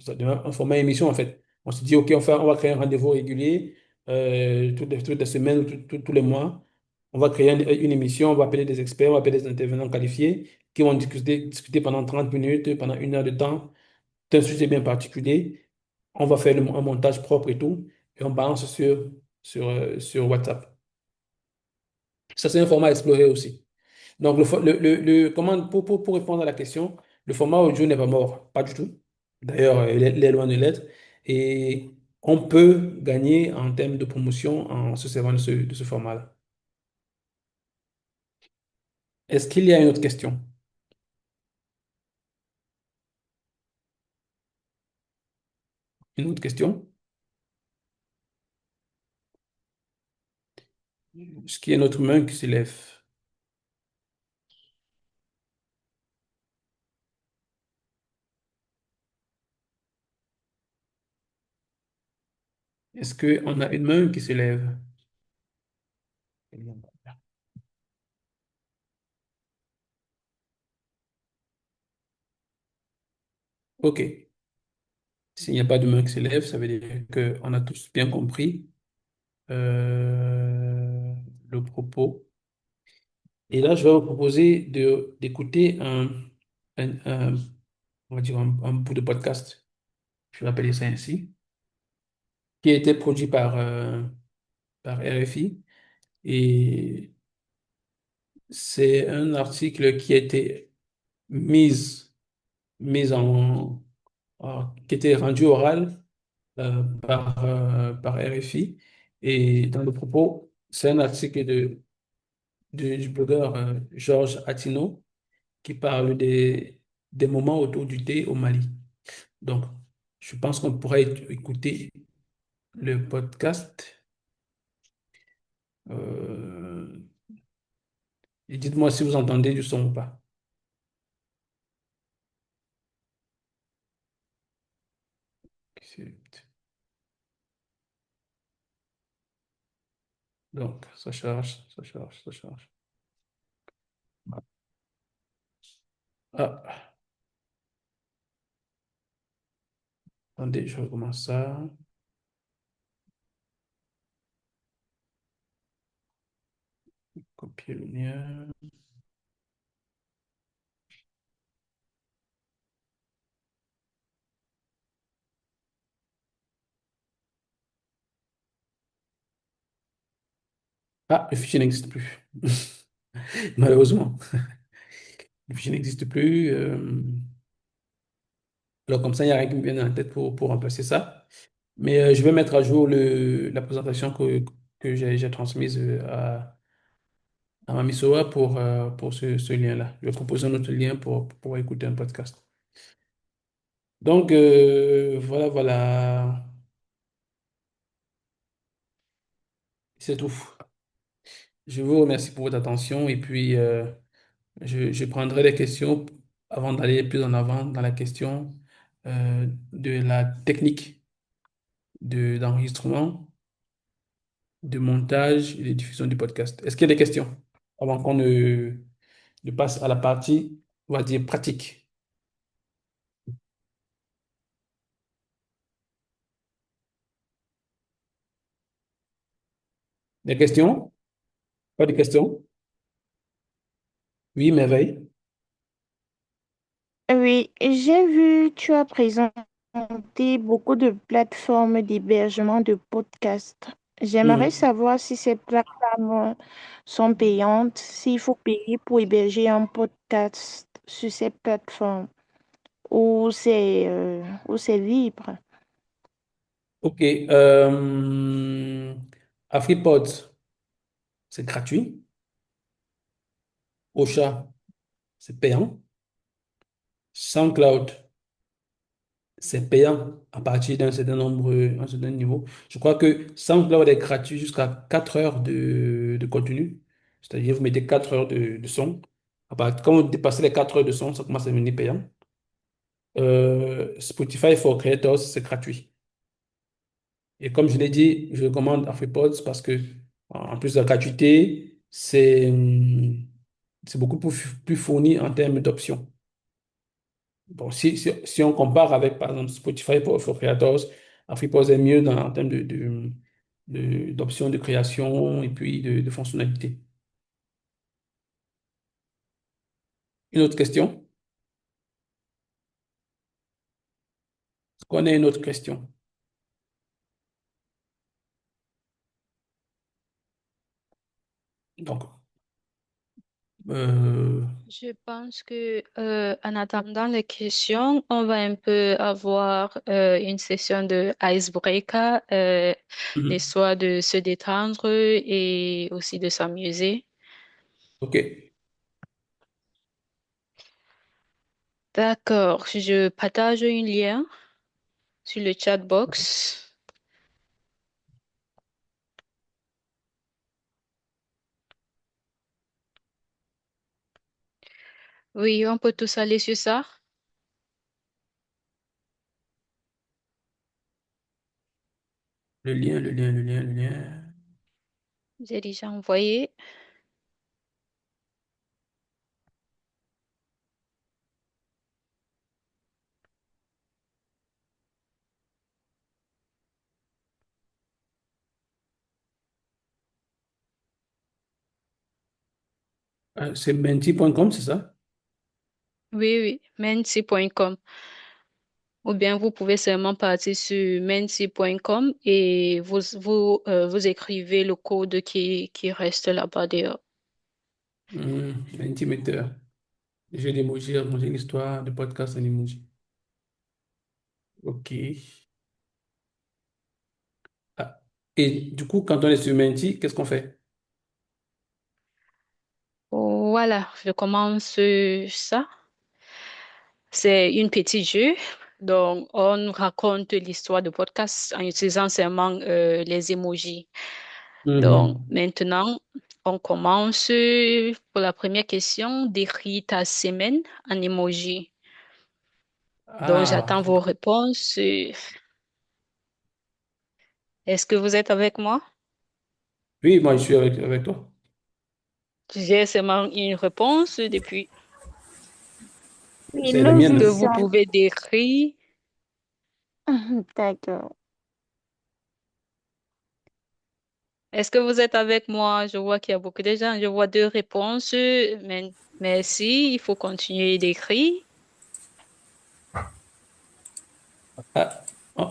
ça devient un format émission en fait. On se dit, OK, on va créer un rendez-vous régulier toutes les semaines ou tous les mois On va créer une émission, on va appeler des experts, on va appeler des intervenants qualifiés qui vont discuter pendant 30 minutes, pendant 1 heure de temps, d'un sujet bien particulier. On va faire un montage propre et tout, et on balance sur WhatsApp. Ça, c'est un format à explorer aussi. Donc, pour répondre à la question, le format audio n'est pas mort, pas du tout. D'ailleurs, il est loin de l'être. Et on peut gagner en termes de promotion en se servant de ce format-là. Est-ce qu'il y a une autre question? Une autre question? Est-ce qu'il y a une autre main qui se lève? Est-ce qu'on a une main qui se lève? OK. S'il n'y a pas de main qui se lève, ça veut dire qu'on a tous bien compris euh, le propos. Et là, je vais vous proposer d'écouter on va dire un bout de podcast, je vais appeler ça ainsi, qui a été produit par RFI. Et c'est un article qui a été mis, mis qui a été rendu oral par RFI. Et dans le propos, c'est un article du blogueur Georges Attino qui parle des moments autour du thé au Mali. Donc, je pense qu'on pourrait écouter le podcast. Euh, et dites-moi si vous entendez du son ou pas. Donc, ça charge, ça charge, ça charge. Ah, attendez, je recommence ça. Copier le lien. Ah, le fichier n'existe plus. Malheureusement. Le fichier n'existe plus. Alors, comme ça, il n'y a rien qui me vient dans la tête pour remplacer ça. Mais je vais mettre à jour la présentation que j'ai transmise à Mamisoa pour ce lien-là. Je vais proposer un autre lien pour pouvoir écouter un podcast. Donc, voilà, voilà. C'est tout. Je vous remercie pour votre attention et puis je prendrai les questions avant d'aller plus en avant dans la question de la technique d'enregistrement, de montage et de diffusion du podcast. Est-ce qu'il y a des questions avant qu'on ne passe à la partie, on va dire, pratique? Des questions? Pas de questions? Oui, merveille. Oui, j'ai vu, tu as présenté beaucoup de plateformes d'hébergement de podcasts. J'aimerais Mhm. savoir si ces plateformes sont payantes, s'il faut payer pour héberger un podcast sur ces plateformes ou c'est libre. OK. AfriPod, c'est gratuit. Ocha, c'est payant. SoundCloud, c'est payant à partir d'un certain nombre, un certain niveau. Je crois que SoundCloud est gratuit jusqu'à 4 heures de contenu. C'est-à-dire, vous mettez 4 heures de son. Quand vous dépassez les 4 heures de son, ça commence à devenir payant. Spotify for Creators, c'est gratuit. Et comme je l'ai dit, je recommande AfriPods parce que, en plus de la gratuité, c'est beaucoup plus fourni en termes d'options. Bon, si on compare avec, par exemple, Spotify for Creators, AfriPods est mieux en termes d'options de création et puis de fonctionnalités. Une autre question? Est-ce qu'on a une autre question? Donc, euh, Je pense que en attendant les questions, on va un peu avoir une session de icebreaker, mhm. l'histoire de se détendre et aussi de s'amuser. OK. D'accord, je partage un lien sur le chat box. Oui, on peut tous aller sur ça. Le lien. J'ai déjà envoyé. C'est menti.com, c'est ça? Oui, oui, menti.com. Ou bien vous pouvez seulement partir sur menti.com et vous écrivez le code qui reste là-bas dehors. Mentimeter. J'ai l'emoji, raconter l'histoire de podcast en emoji. OK. Ah. Et du coup, quand on est sur Menti, qu'est-ce qu'on fait? Voilà, je commence ça. C'est une petite jeu. Donc, on raconte l'histoire du podcast en utilisant seulement les emojis. Donc, Mhm. maintenant, on commence pour la première question. Décris ta semaine en emoji. Donc, Ah, j'attends vos réponses. Est-ce que vous êtes avec moi? oui, moi je suis avec toi. J'ai seulement une réponse depuis. Oui, C'est la nous Est-ce y que mienne. vous sommes. pouvez décrire? D'accord. Est-ce que vous êtes avec moi? Je vois qu'il y a beaucoup de gens. Je vois deux réponses. Mais merci, il faut continuer d'écrire. Ah,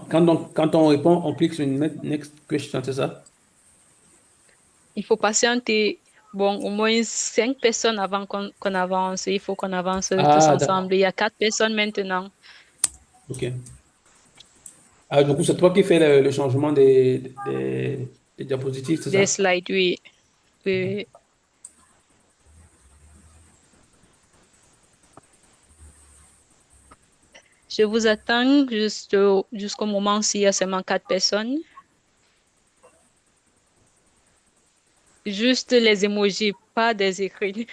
quand on répond, on clique sur next question, c'est ça? Il faut patienter. Bon, au moins 5 personnes avant qu'on avance. Il faut qu'on avance tous Ah, ensemble. d'accord. Il y a 4 personnes maintenant. OK. Ah, du coup, c'est toi qui fais le changement des diapositives, c'est Des ça? slides, oui. Oui. Je vous attends jusqu'au moment s'il y a seulement 4 personnes. Juste les emojis, pas des écrits.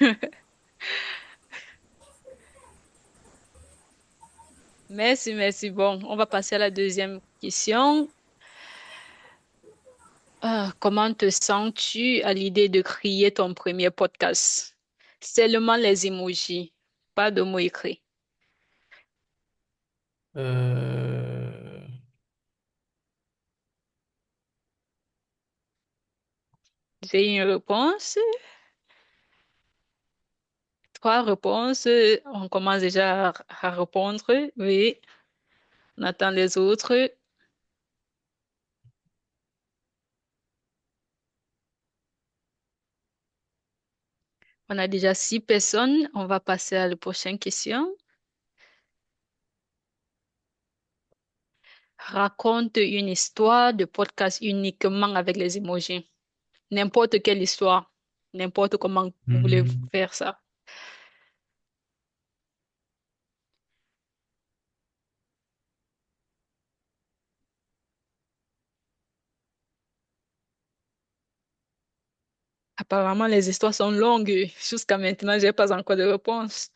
Merci, merci. Bon, on va passer à la deuxième question. Comment te sens-tu à l'idée de créer ton premier podcast? Seulement les emojis, pas de mots écrits. Euh, J'ai une réponse, 3 réponses. On commence déjà à répondre. Oui, on attend les autres. On a déjà 6 personnes. On va passer à la prochaine question. Raconte une histoire de podcast uniquement avec les emojis. N'importe quelle histoire, n'importe comment vous voulez hmm, faire ça. Apparemment, les histoires sont longues. Jusqu'à maintenant, j'ai pas encore de réponse.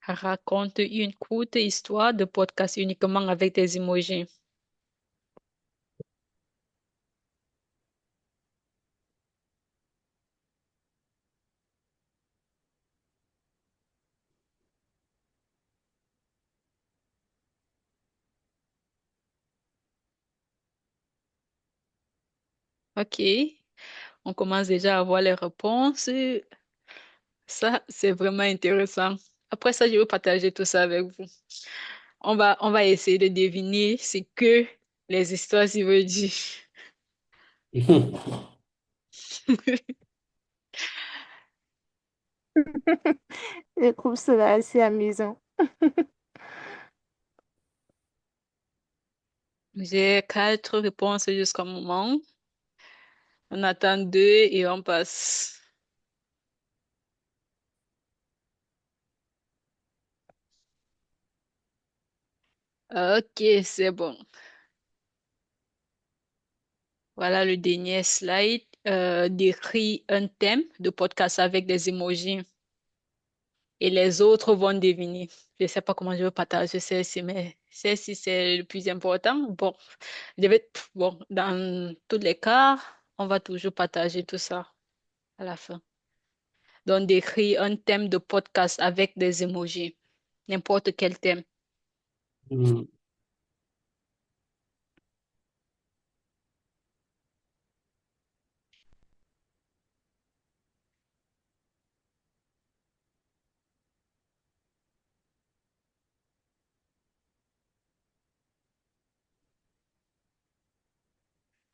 Raconte une courte histoire de podcast uniquement avec des emojis. Ok, on commence déjà à voir les réponses. Ça, c'est vraiment intéressant. Après ça, je vais partager tout ça avec vous. On va essayer de deviner ce que les histoires s'y veulent dire. Je trouve cela assez amusant. J'ai 4 réponses jusqu'au moment. On attend 2 et on passe. Ok, c'est bon. Voilà le dernier slide. Décrit un thème de podcast avec des emojis et les autres vont deviner. Je ne sais pas comment je vais partager celle-ci, mais celle-ci, c'est le plus important. Bon, bon, dans tous les cas, on va toujours partager tout ça à la fin. Donc, décrit un thème de podcast avec des emojis. N'importe quel thème. Hmm.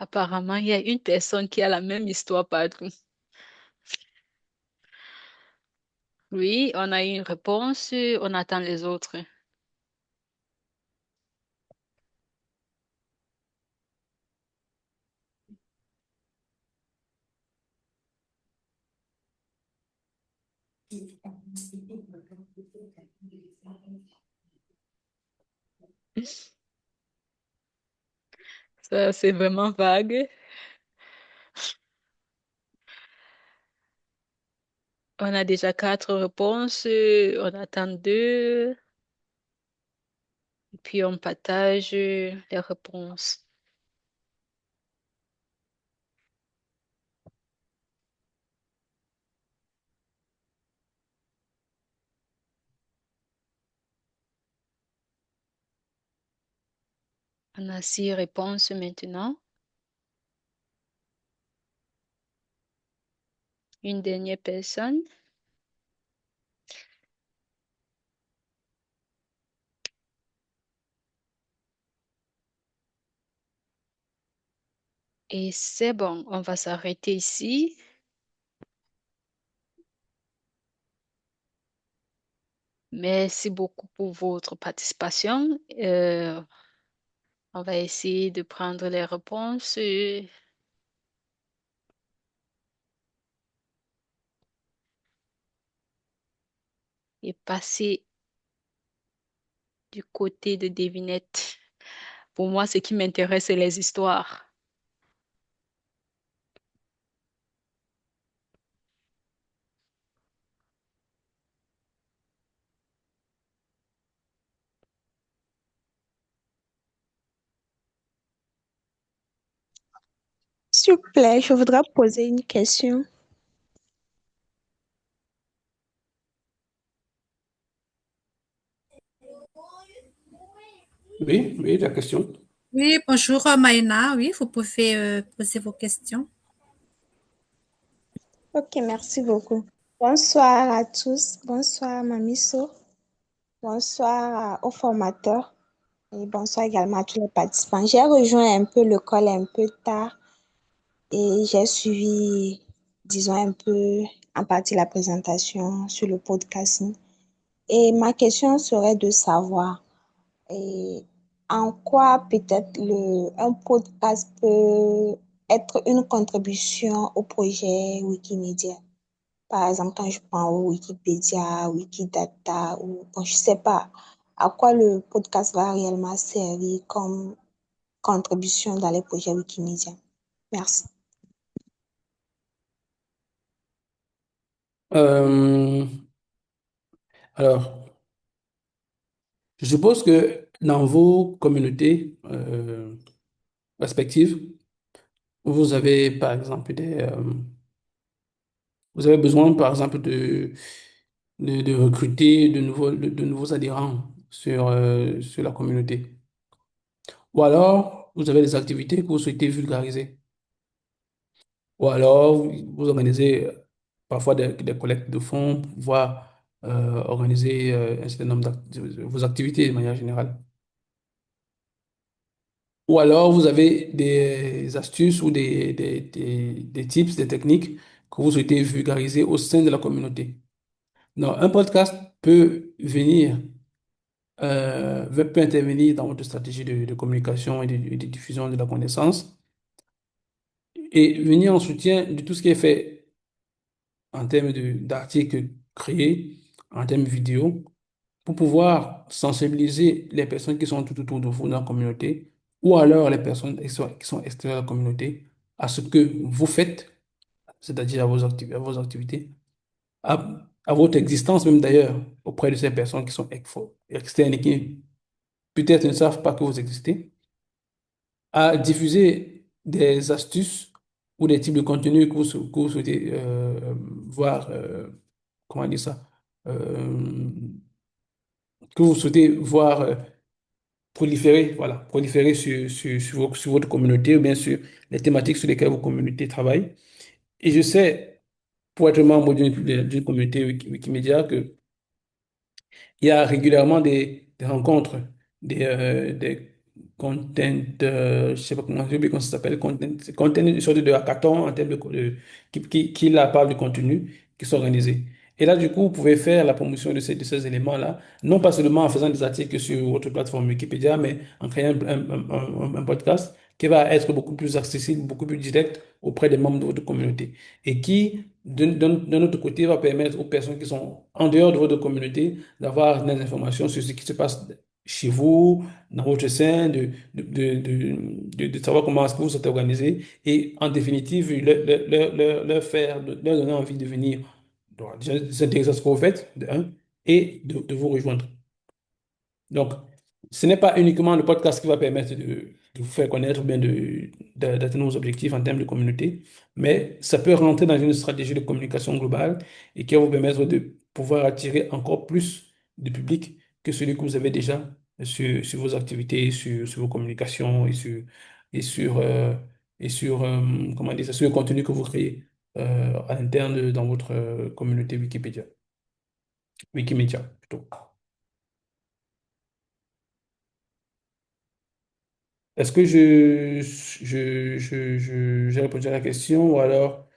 Apparemment, il y a une personne qui a la même histoire partout. Oui, on a eu une réponse, on attend les autres. Ça, c'est vraiment vague. On a déjà 4 réponses, on attend 2, et puis on partage les réponses. On a 6 réponses maintenant. Une dernière personne. Et c'est bon, on va s'arrêter ici. Merci beaucoup pour votre participation. On va essayer de prendre les réponses et passer du côté de devinette. Pour moi, ce qui m'intéresse, c'est les histoires. S'il vous plaît, je voudrais poser une question. Oui, oui, la question. Oui, bonjour Maïna. Oui, vous pouvez poser vos questions. Ok, merci beaucoup. Bonsoir à tous. Bonsoir, Mamiso. Bonsoir aux formateurs. Et bonsoir également à tous les participants. J'ai rejoint un peu le call un peu tard et j'ai suivi, disons, un peu en partie la présentation sur le podcasting. Et ma question serait de savoir en quoi peut-être un podcast peut être une contribution au projet Wikimedia. Par exemple, quand je prends Wikipédia, Wikidata, ou bon, je sais pas à quoi le podcast va réellement servir comme contribution dans les projets Wikimedia. Merci. Euh, alors, je suppose que dans vos communautés respectives, vous avez par exemple vous avez besoin par exemple de recruter de nouveaux adhérents sur la communauté. Ou alors, vous avez des activités que vous souhaitez vulgariser. Ou alors, vous organisez parfois des collectes de fonds pour pouvoir organiser un certain nombre de vos activités de manière générale. Ou alors, vous avez des astuces ou des tips, des techniques que vous souhaitez vulgariser au sein de la communauté. Donc, un podcast peut peut intervenir dans votre stratégie de communication et de diffusion de la connaissance et venir en soutien de tout ce qui est fait en termes d'articles créés, en termes vidéo, pour pouvoir sensibiliser les personnes qui sont tout autour de vous dans la communauté, ou alors les personnes qui sont extérieures à la communauté, à ce que vous faites, c'est-à-dire à vos activités, à votre existence même d'ailleurs, auprès de ces personnes qui sont externes et qui peut-être ne savent pas que vous existez, à diffuser des astuces ou des types de contenus que vous souhaitez voir, comment dire ça, euh, que vous souhaitez voir proliférer, voilà, proliférer sur votre communauté ou bien sur les thématiques sur lesquelles vos communautés travaillent. Et je sais, pour être membre d'une communauté Wikimedia, que il y a régulièrement des rencontres, des content, je sais pas comment, j'ai oublié comment ça s'appelle, content, une sorte de hackathon en termes qui là parle du contenu, qui sont organisés. Et là, du coup, vous pouvez faire la promotion de ces éléments-là, non pas seulement en faisant des articles sur votre plateforme Wikipédia, mais en créant un podcast qui va être beaucoup plus accessible, beaucoup plus direct auprès des membres de votre communauté et qui, d'un autre côté, va permettre aux personnes qui sont en dehors de votre communauté d'avoir des informations sur ce qui se passe chez vous, dans votre sein, de savoir comment est-ce que vous êtes organisé et en définitive, leur faire, leur donner envie de venir déjà s'intéresser à ce que vous faites, de un, et de vous rejoindre. Donc, ce n'est pas uniquement le podcast qui va permettre de vous faire connaître ou bien d'atteindre vos objectifs en termes de communauté, mais ça peut rentrer dans une stratégie de communication globale et qui va vous permettre de pouvoir attirer encore plus de public que celui que vous avez déjà sur vos activités, sur vos communications et sur comment dire ça, sur le contenu que vous créez à l'interne dans votre communauté Wikimedia plutôt. Est-ce que j'ai répondu à la question ou alors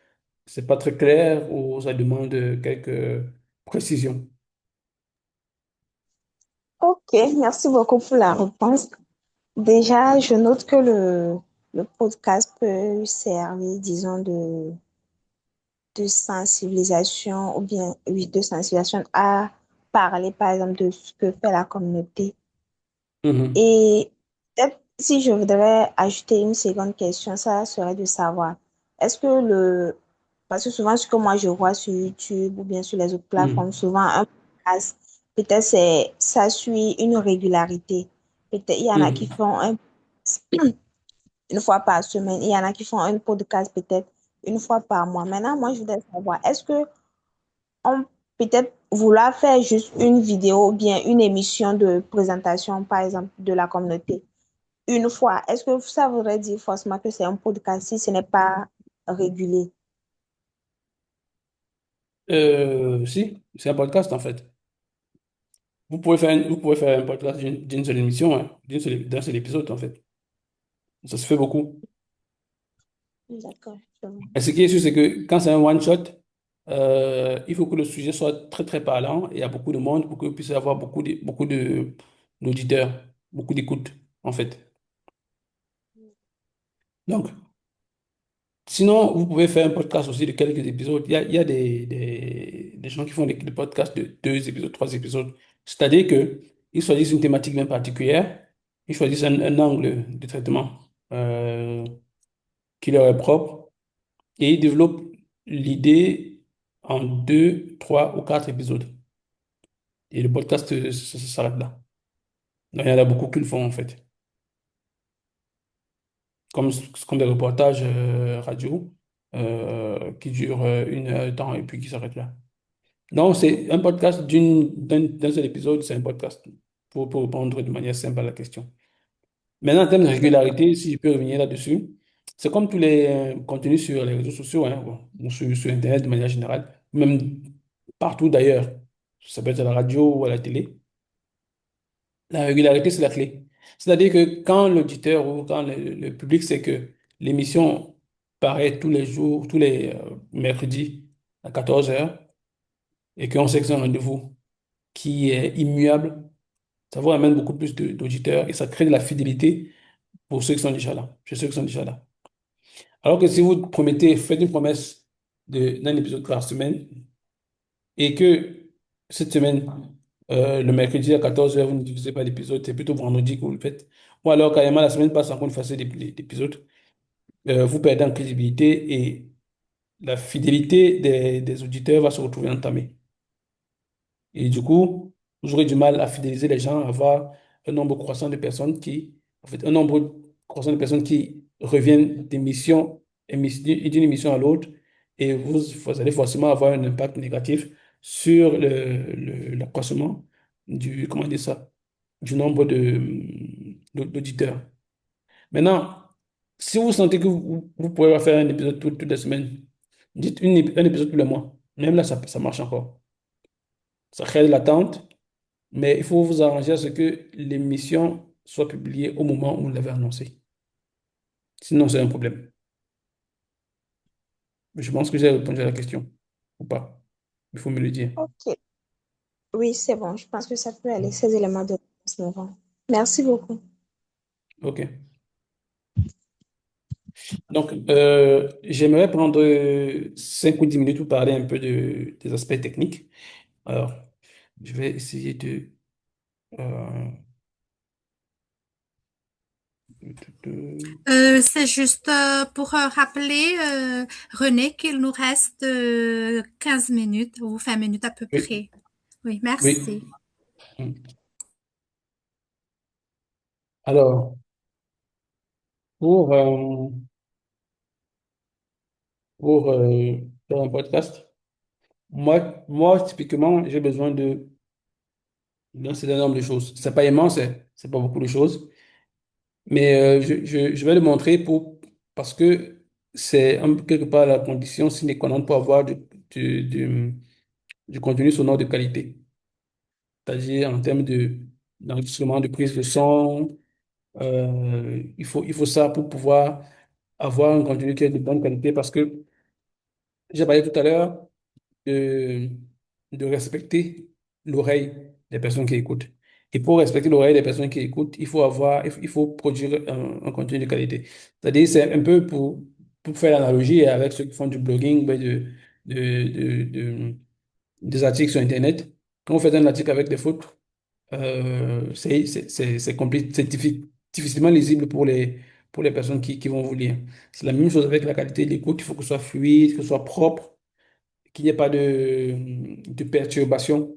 c'est pas très clair ou ça demande quelques précisions? Ok, merci beaucoup pour la réponse. Déjà, je note que le podcast peut servir, disons, de sensibilisation ou bien, oui, de sensibilisation à parler, par exemple, de ce que fait la communauté. Mhm. Et peut-être si je voudrais ajouter une seconde question, ça serait de savoir, est-ce que parce que souvent ce que moi je vois sur YouTube ou bien sur les autres plateformes, Mhm. souvent un podcast, peut-être ça suit une régularité. Peut-être il y en a qui Mhm. font une fois par semaine, il y en a qui font un podcast peut-être une fois par mois. Maintenant, moi je voudrais savoir, est-ce que on peut-être vouloir faire juste une vidéo ou bien une émission de présentation, par exemple, de la communauté une fois. Est-ce que ça voudrait dire forcément que c'est un podcast si ce n'est pas régulier? Si, c'est un podcast en fait. Vous pouvez faire un podcast d'une seule émission, hein, d'un seul épisode en fait. Ça se fait beaucoup. D'accord. Je vois. Et ce qui est sûr, c'est que quand c'est un one-shot, il faut que le sujet soit très très parlant et il y a beaucoup de monde pour que vous puissiez avoir beaucoup d'auditeurs, beaucoup d'écoute en fait. Donc, sinon, vous pouvez faire un podcast aussi de quelques épisodes. Il y a des gens qui font des podcasts de 2 épisodes, 3 épisodes. C'est-à-dire que ils choisissent une thématique bien particulière, ils choisissent un angle de traitement qui leur est propre et ils développent l'idée en 2, 3 ou 4 épisodes. Et le podcast s'arrête là. Donc, il y en a beaucoup qui le font en fait. Comme, comme des reportages radio qui durent 1 heure de temps et puis qui s'arrêtent là. Non, c'est un podcast d'un seul épisode, c'est un podcast, pour répondre de manière simple à la question. Maintenant, en termes de régularité, si je peux revenir là-dessus, C'est comme tous les contenus sur les réseaux sociaux, hein, bon, ou sur Internet de manière générale, même partout d'ailleurs. Ça peut être à la radio ou à la télé. La régularité, c'est la clé. C'est-à-dire que quand l'auditeur ou quand le public sait que l'émission paraît tous les jours, tous les mercredis à 14 heures, et qu'on sait que c'est un rendez-vous qui est immuable, ça vous amène beaucoup plus d'auditeurs et ça crée de la fidélité pour ceux qui sont déjà là, chez ceux qui sont déjà là. Alors que si vous promettez, faites une promesse d'un épisode par semaine et que cette semaine, le mercredi à 14 heures vous ne diffusez pas d'épisode, c'est plutôt vendredi que vous le faites, ou alors carrément la semaine passe encore une fois d'épisodes, vous perdez en crédibilité et la fidélité des auditeurs va se retrouver entamée. Et du coup, vous aurez du mal à fidéliser les gens, à avoir un nombre croissant de personnes en fait, un nombre croissant de personnes qui reviennent d'une émission à l'autre, et vous allez forcément avoir un impact négatif sur l'accroissement comment dire ça, du nombre d'auditeurs. Maintenant, si vous sentez que vous pouvez faire un épisode toutes les semaines, dites un épisode tous les mois. Même là, ça marche encore. Ça crée de l'attente, mais il faut vous arranger à ce que l'émission soit publiée au moment où vous l'avez annoncé. Sinon, c'est un problème. Je pense que j'ai répondu à la question. Ou pas. Il faut me le dire. Ok. Oui, c'est bon. Je pense que ça peut aller. Ces éléments de réponse me vont. Merci beaucoup. OK. Donc, j'aimerais prendre 5 ou 10 minutes pour parler un peu des aspects techniques. Alors, je vais essayer euh, de- C'est juste pour rappeler, René, qu'il nous reste 15 minutes ou 20 minutes à peu Oui, près. Oui, oui. merci. Alors, pour, euh, pour faire un podcast, moi typiquement, j'ai besoin d'un certain nombre de choses. C'est pas immense, c'est pas beaucoup de choses, mais je vais le montrer parce que c'est quelque part la condition sine qua non pour avoir du, du, du contenu sonore de qualité. C'est-à-dire en termes d'enregistrement, de prise de son, il faut ça pour pouvoir avoir un contenu qui est de bonne qualité parce que j'ai parlé tout à l'heure de, de respecter l'oreille des personnes qui écoutent. Et pour respecter l'oreille des personnes qui écoutent, il faut produire un contenu de qualité. C'est-à-dire, c'est un peu pour faire l'analogie avec ceux qui font du blogging, ben, de, des articles sur Internet. Quand vous faites un article avec des fautes, c'est difficilement lisible pour les personnes qui vont vous lire. C'est la même chose avec la qualité de l'écoute. Il faut que ce soit fluide, que ce soit propre, qu'il n'y ait pas de perturbation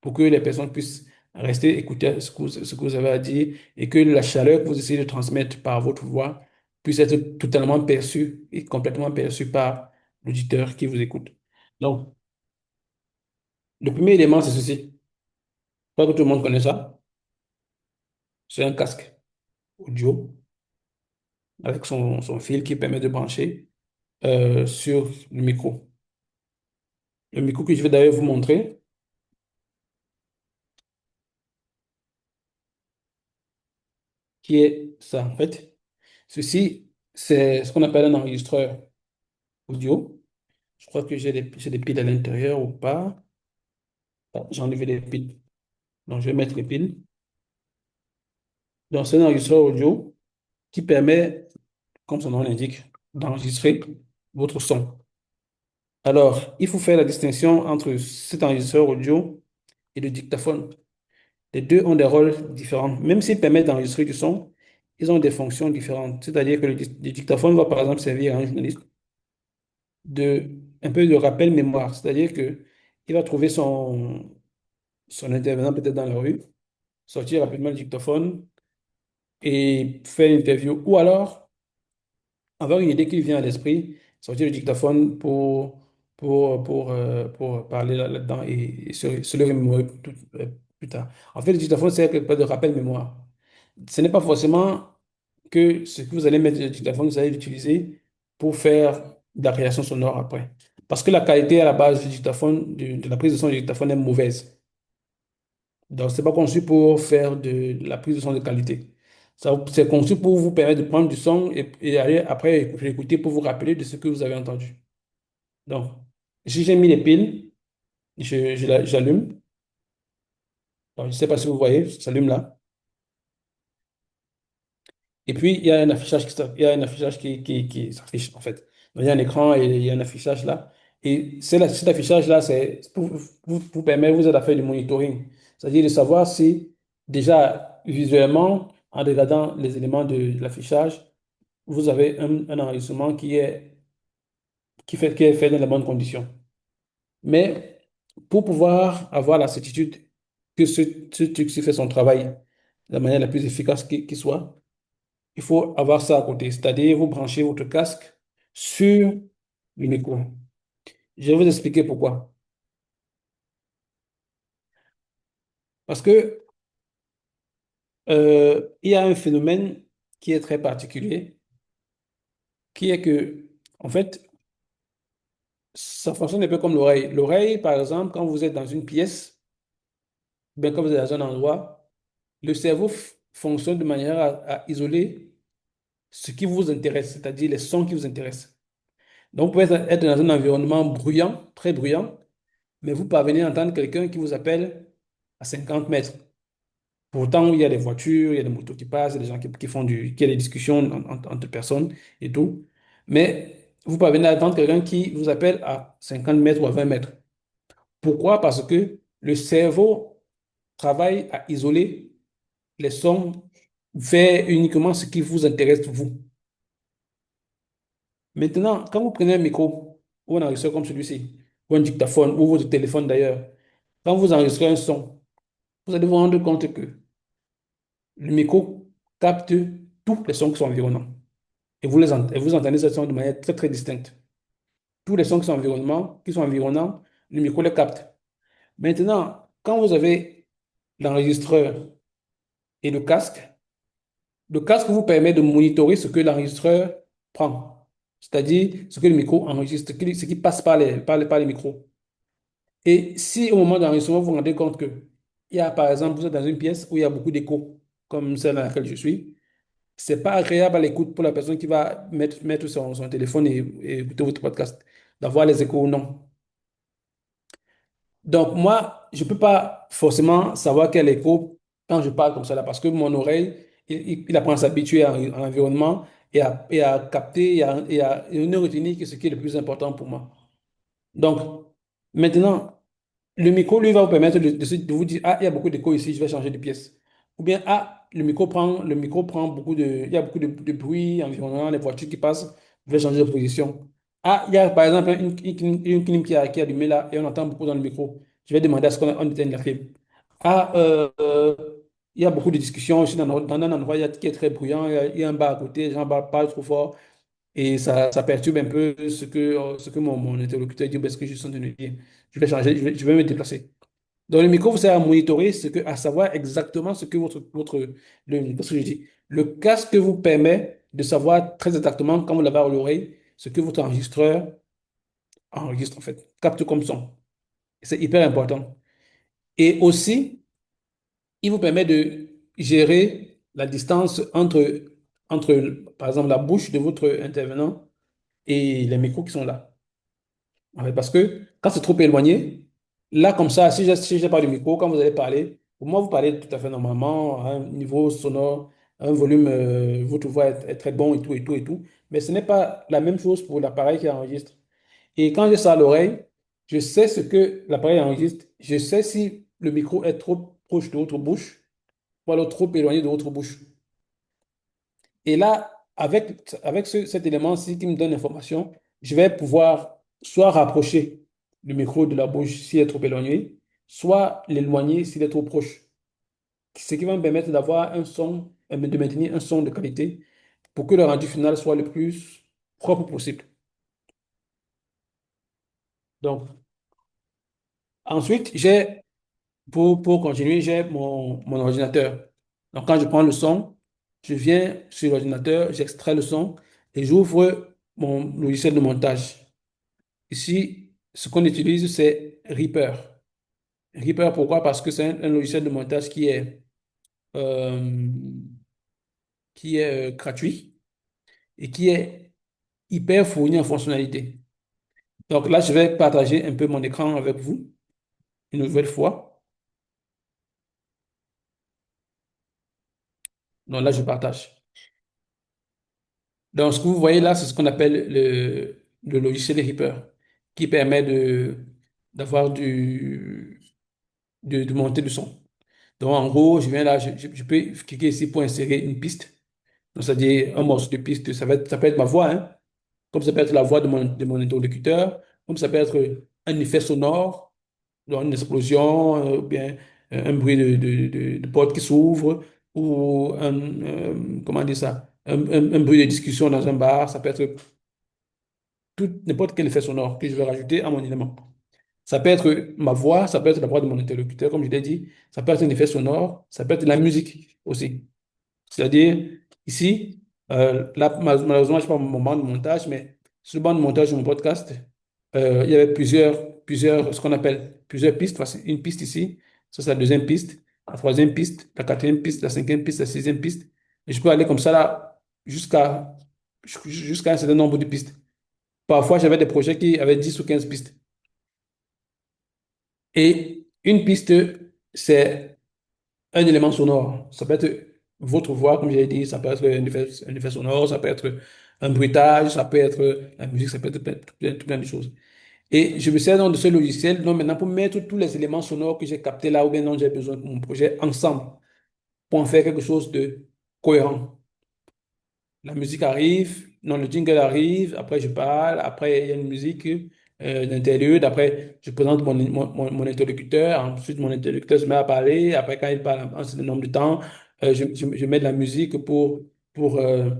pour que les personnes puissent rester écouter ce que vous avez à dire et que la chaleur que vous essayez de transmettre par votre voix puisse être totalement perçue et complètement perçue par l'auditeur qui vous écoute. Donc, le premier élément, c'est ceci. Je crois que tout le monde connaît ça. C'est un casque audio avec son fil qui permet de brancher sur le micro. Le micro que je vais d'ailleurs vous montrer, qui est ça en fait. Ceci, c'est ce qu'on appelle un enregistreur audio. Je crois que j'ai des piles à l'intérieur ou pas. Ah, j'ai enlevé les piles. Donc, je vais mettre les piles. Donc, c'est un enregistreur audio qui permet, comme son nom l'indique, d'enregistrer votre son. Alors, il faut faire la distinction entre cet enregistreur audio et le dictaphone. Les deux ont des rôles différents. Même s'ils permettent d'enregistrer du son, ils ont des fonctions différentes. C'est-à-dire que le dictaphone va par exemple servir à un journaliste un peu de rappel mémoire. C'est-à-dire que il va trouver son intervenant peut-être dans la rue, sortir rapidement le dictaphone et faire une interview. Ou alors avoir une idée qui lui vient à l'esprit, sortir le dictaphone pour parler là-dedans et se le remémorer plus tard. En fait, le dictaphone, c'est quelque part de rappel mémoire. Ce n'est pas forcément que ce que vous allez mettre sur le dictaphone, vous allez l'utiliser pour faire de la création sonore après. Parce que la qualité à la base du dictaphone, de la prise de son du dictaphone est mauvaise. Donc, c'est pas conçu pour faire de la prise de son de qualité. C'est conçu pour vous permettre de prendre du son et aller après écouter pour vous rappeler de ce que vous avez entendu. Donc, si j'ai mis les piles, j'allume. Donc, je ne sais pas si vous voyez, ça s'allume là. Et puis, il y a un affichage il y a un affichage qui s'affiche, en fait. Donc, il y a un écran et il y a un affichage là. Et cet affichage-là, c'est pour vous permettre, vous aide à faire du monitoring. C'est-à-dire de savoir si, déjà, visuellement, en regardant les éléments de l'affichage, vous avez un enregistrement qui est fait dans les bonnes conditions. Mais pour pouvoir avoir la certitude que ce truc-ci fait son travail de la manière la plus efficace qui soit, il faut avoir ça à côté, c'est-à-dire vous branchez votre casque sur le micro. Je vais vous expliquer pourquoi. Parce que il y a un phénomène qui est très particulier, qui est que, en fait, ça fonctionne un peu comme l'oreille. L'oreille, par exemple, quand vous êtes dans une pièce, bien quand vous êtes dans un endroit, le cerveau fonctionne de manière à isoler ce qui vous intéresse, c'est-à-dire les sons qui vous intéressent. Donc, vous pouvez être dans un environnement bruyant, très bruyant, mais vous parvenez à entendre quelqu'un qui vous appelle à 50 mètres. Pourtant, il y a des voitures, il y a des motos qui passent, il y a des gens qui font qui a des discussions entre personnes et tout. Mais vous parvenez à entendre quelqu'un qui vous appelle à 50 mètres ou à 20 mètres. Pourquoi? Parce que le cerveau travaille à isoler les sons vers uniquement ce qui vous intéresse, vous. Maintenant, quand vous prenez un micro ou un enregistreur comme celui-ci, ou un dictaphone, ou votre téléphone d'ailleurs, quand vous enregistrez un son, vous allez vous rendre compte que le micro capte tous les sons qui sont environnants. Et vous entendez ces sons de manière très, très distincte. Tous les sons qui sont environnants, le micro les capte. Maintenant, quand vous avez l'enregistreur et le casque vous permet de monitorer ce que l'enregistreur prend, c'est-à-dire ce que le micro enregistre, ce qui passe par les micros. Et si au moment d'enregistrement, vous vous rendez compte que il y a, par exemple, vous êtes dans une pièce où il y a beaucoup d'écho, comme celle dans laquelle je suis, c'est pas agréable à l'écoute pour la personne qui va mettre son téléphone et écouter votre podcast, d'avoir les échos ou non. Donc, moi, je peux pas forcément savoir quel écho quand je parle comme ça là, parce que mon oreille, il apprend à s'habituer à l'environnement et à capter et à ne retenir que ce qui est le plus important pour moi. Donc, maintenant, le micro, lui, va vous permettre de vous dire, ah, il y a beaucoup d'écho ici, je vais changer de pièce. Ou bien, ah, le micro prend il y a beaucoup de bruit environnant, les voitures qui passent, je vais changer de position. Ah, il y a par exemple une clim qui est allumée là et on entend beaucoup dans le micro. Je vais demander à ce qu'on éteigne la clim. Ah, il y a beaucoup de discussions. Je suis dans un endroit qui est très bruyant, il y a un bar à côté, les gens parlent trop fort. Et ça perturbe un peu ce que mon interlocuteur dit, parce que je suis en train de dire. Je vais changer, je vais me déplacer. Donc, le micro vous sert à monitorer, à savoir exactement ce que parce que je dis, le casque vous permet de savoir très exactement, quand vous l'avez à l'oreille, ce que votre enregistreur enregistre, en fait, capte comme son. C'est hyper important. Et aussi, il vous permet de gérer la distance entre, par exemple, la bouche de votre intervenant et les micros qui sont là. Ouais, parce que quand c'est trop éloigné, là, comme ça, si j'ai pas de micro, quand vous allez parler, pour moi, vous parlez tout à fait normalement, à un niveau sonore, un volume, votre voix est très bon et tout, et tout, et tout. Mais ce n'est pas la même chose pour l'appareil qui enregistre. Et quand j'ai ça à l'oreille, je sais ce que l'appareil enregistre. Je sais si le micro est trop proche de votre bouche ou alors trop éloigné de votre bouche. Et là, avec cet élément-ci qui me donne l'information, je vais pouvoir soit rapprocher le micro de la bouche s'il est trop éloigné, soit l'éloigner s'il est trop proche. Ce qui va me permettre d'avoir un son, de maintenir un son de qualité pour que le rendu final soit le plus propre possible. Donc, ensuite, pour continuer, j'ai mon ordinateur. Donc, quand je prends le son, je viens sur l'ordinateur, j'extrais le son et j'ouvre mon logiciel de montage. Ici, ce qu'on utilise, c'est Reaper. Reaper, pourquoi? Parce que c'est un logiciel de montage euh, qui est gratuit et qui est hyper fourni en fonctionnalités. Donc là, je vais partager un peu mon écran avec vous une nouvelle fois. Donc là, je partage. Donc, ce que vous voyez là, c'est ce qu'on appelle le logiciel Reaper, qui permet d'avoir de monter du son. Donc, en gros, je viens là, je peux cliquer ici pour insérer une piste. Donc, c'est-à-dire un morceau de piste, ça peut être ma voix, hein, comme ça peut être la voix de mon interlocuteur, comme ça peut être un effet sonore, genre une explosion, ou bien un bruit de porte qui s'ouvre, ou comment dire ça, un bruit de discussion dans un bar, ça peut être n'importe quel effet sonore que je vais rajouter à mon élément. Ça peut être ma voix, ça peut être la voix de mon interlocuteur, comme je l'ai dit, ça peut être un effet sonore, ça peut être de la musique aussi. C'est-à-dire, ici, là, malheureusement, je n'ai pas mon banc de montage, mais sur le banc de montage de mon podcast, il y avait ce qu'on appelle plusieurs pistes. Voici une piste ici, ça c'est la deuxième piste, la troisième piste, la quatrième piste, la cinquième piste, la sixième piste. Et je peux aller comme ça là jusqu'à un certain nombre de pistes. Parfois, j'avais des projets qui avaient 10 ou 15 pistes. Et une piste, c'est un élément sonore. Ça peut être votre voix, comme j'ai dit, ça peut être un effet sonore, ça peut être un bruitage, ça peut être la musique, ça peut être plein de choses. Et je me sers donc de ce logiciel donc maintenant pour mettre tous les éléments sonores que j'ai captés là ou bien dont j'ai besoin pour mon projet ensemble pour en faire quelque chose de cohérent. La musique arrive, non, le jingle arrive, après je parle, après il y a une musique d'interlude, après je présente mon interlocuteur, ensuite mon interlocuteur se met à parler, après quand il parle un certain nombre de temps, je mets de la musique pour, euh,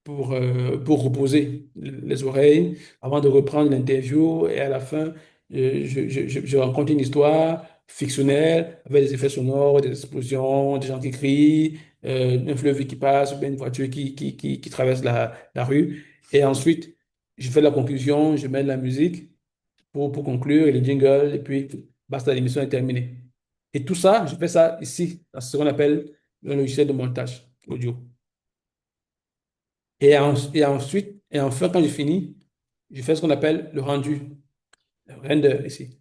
pour reposer les oreilles avant de reprendre l'interview et à la fin, je rencontre une histoire fictionnelle avec des effets sonores, des explosions, des gens qui crient, un fleuve qui passe, ou bien une voiture qui traverse la rue. Et ensuite, je fais la conclusion, je mets de la musique pour conclure, et le jingle, et puis basta, l'émission est terminée. Et tout ça, je fais ça ici, dans ce qu'on appelle le logiciel de montage audio. Et ensuite, et enfin, quand j'ai fini, je fais ce qu'on appelle le rendu, le render ici.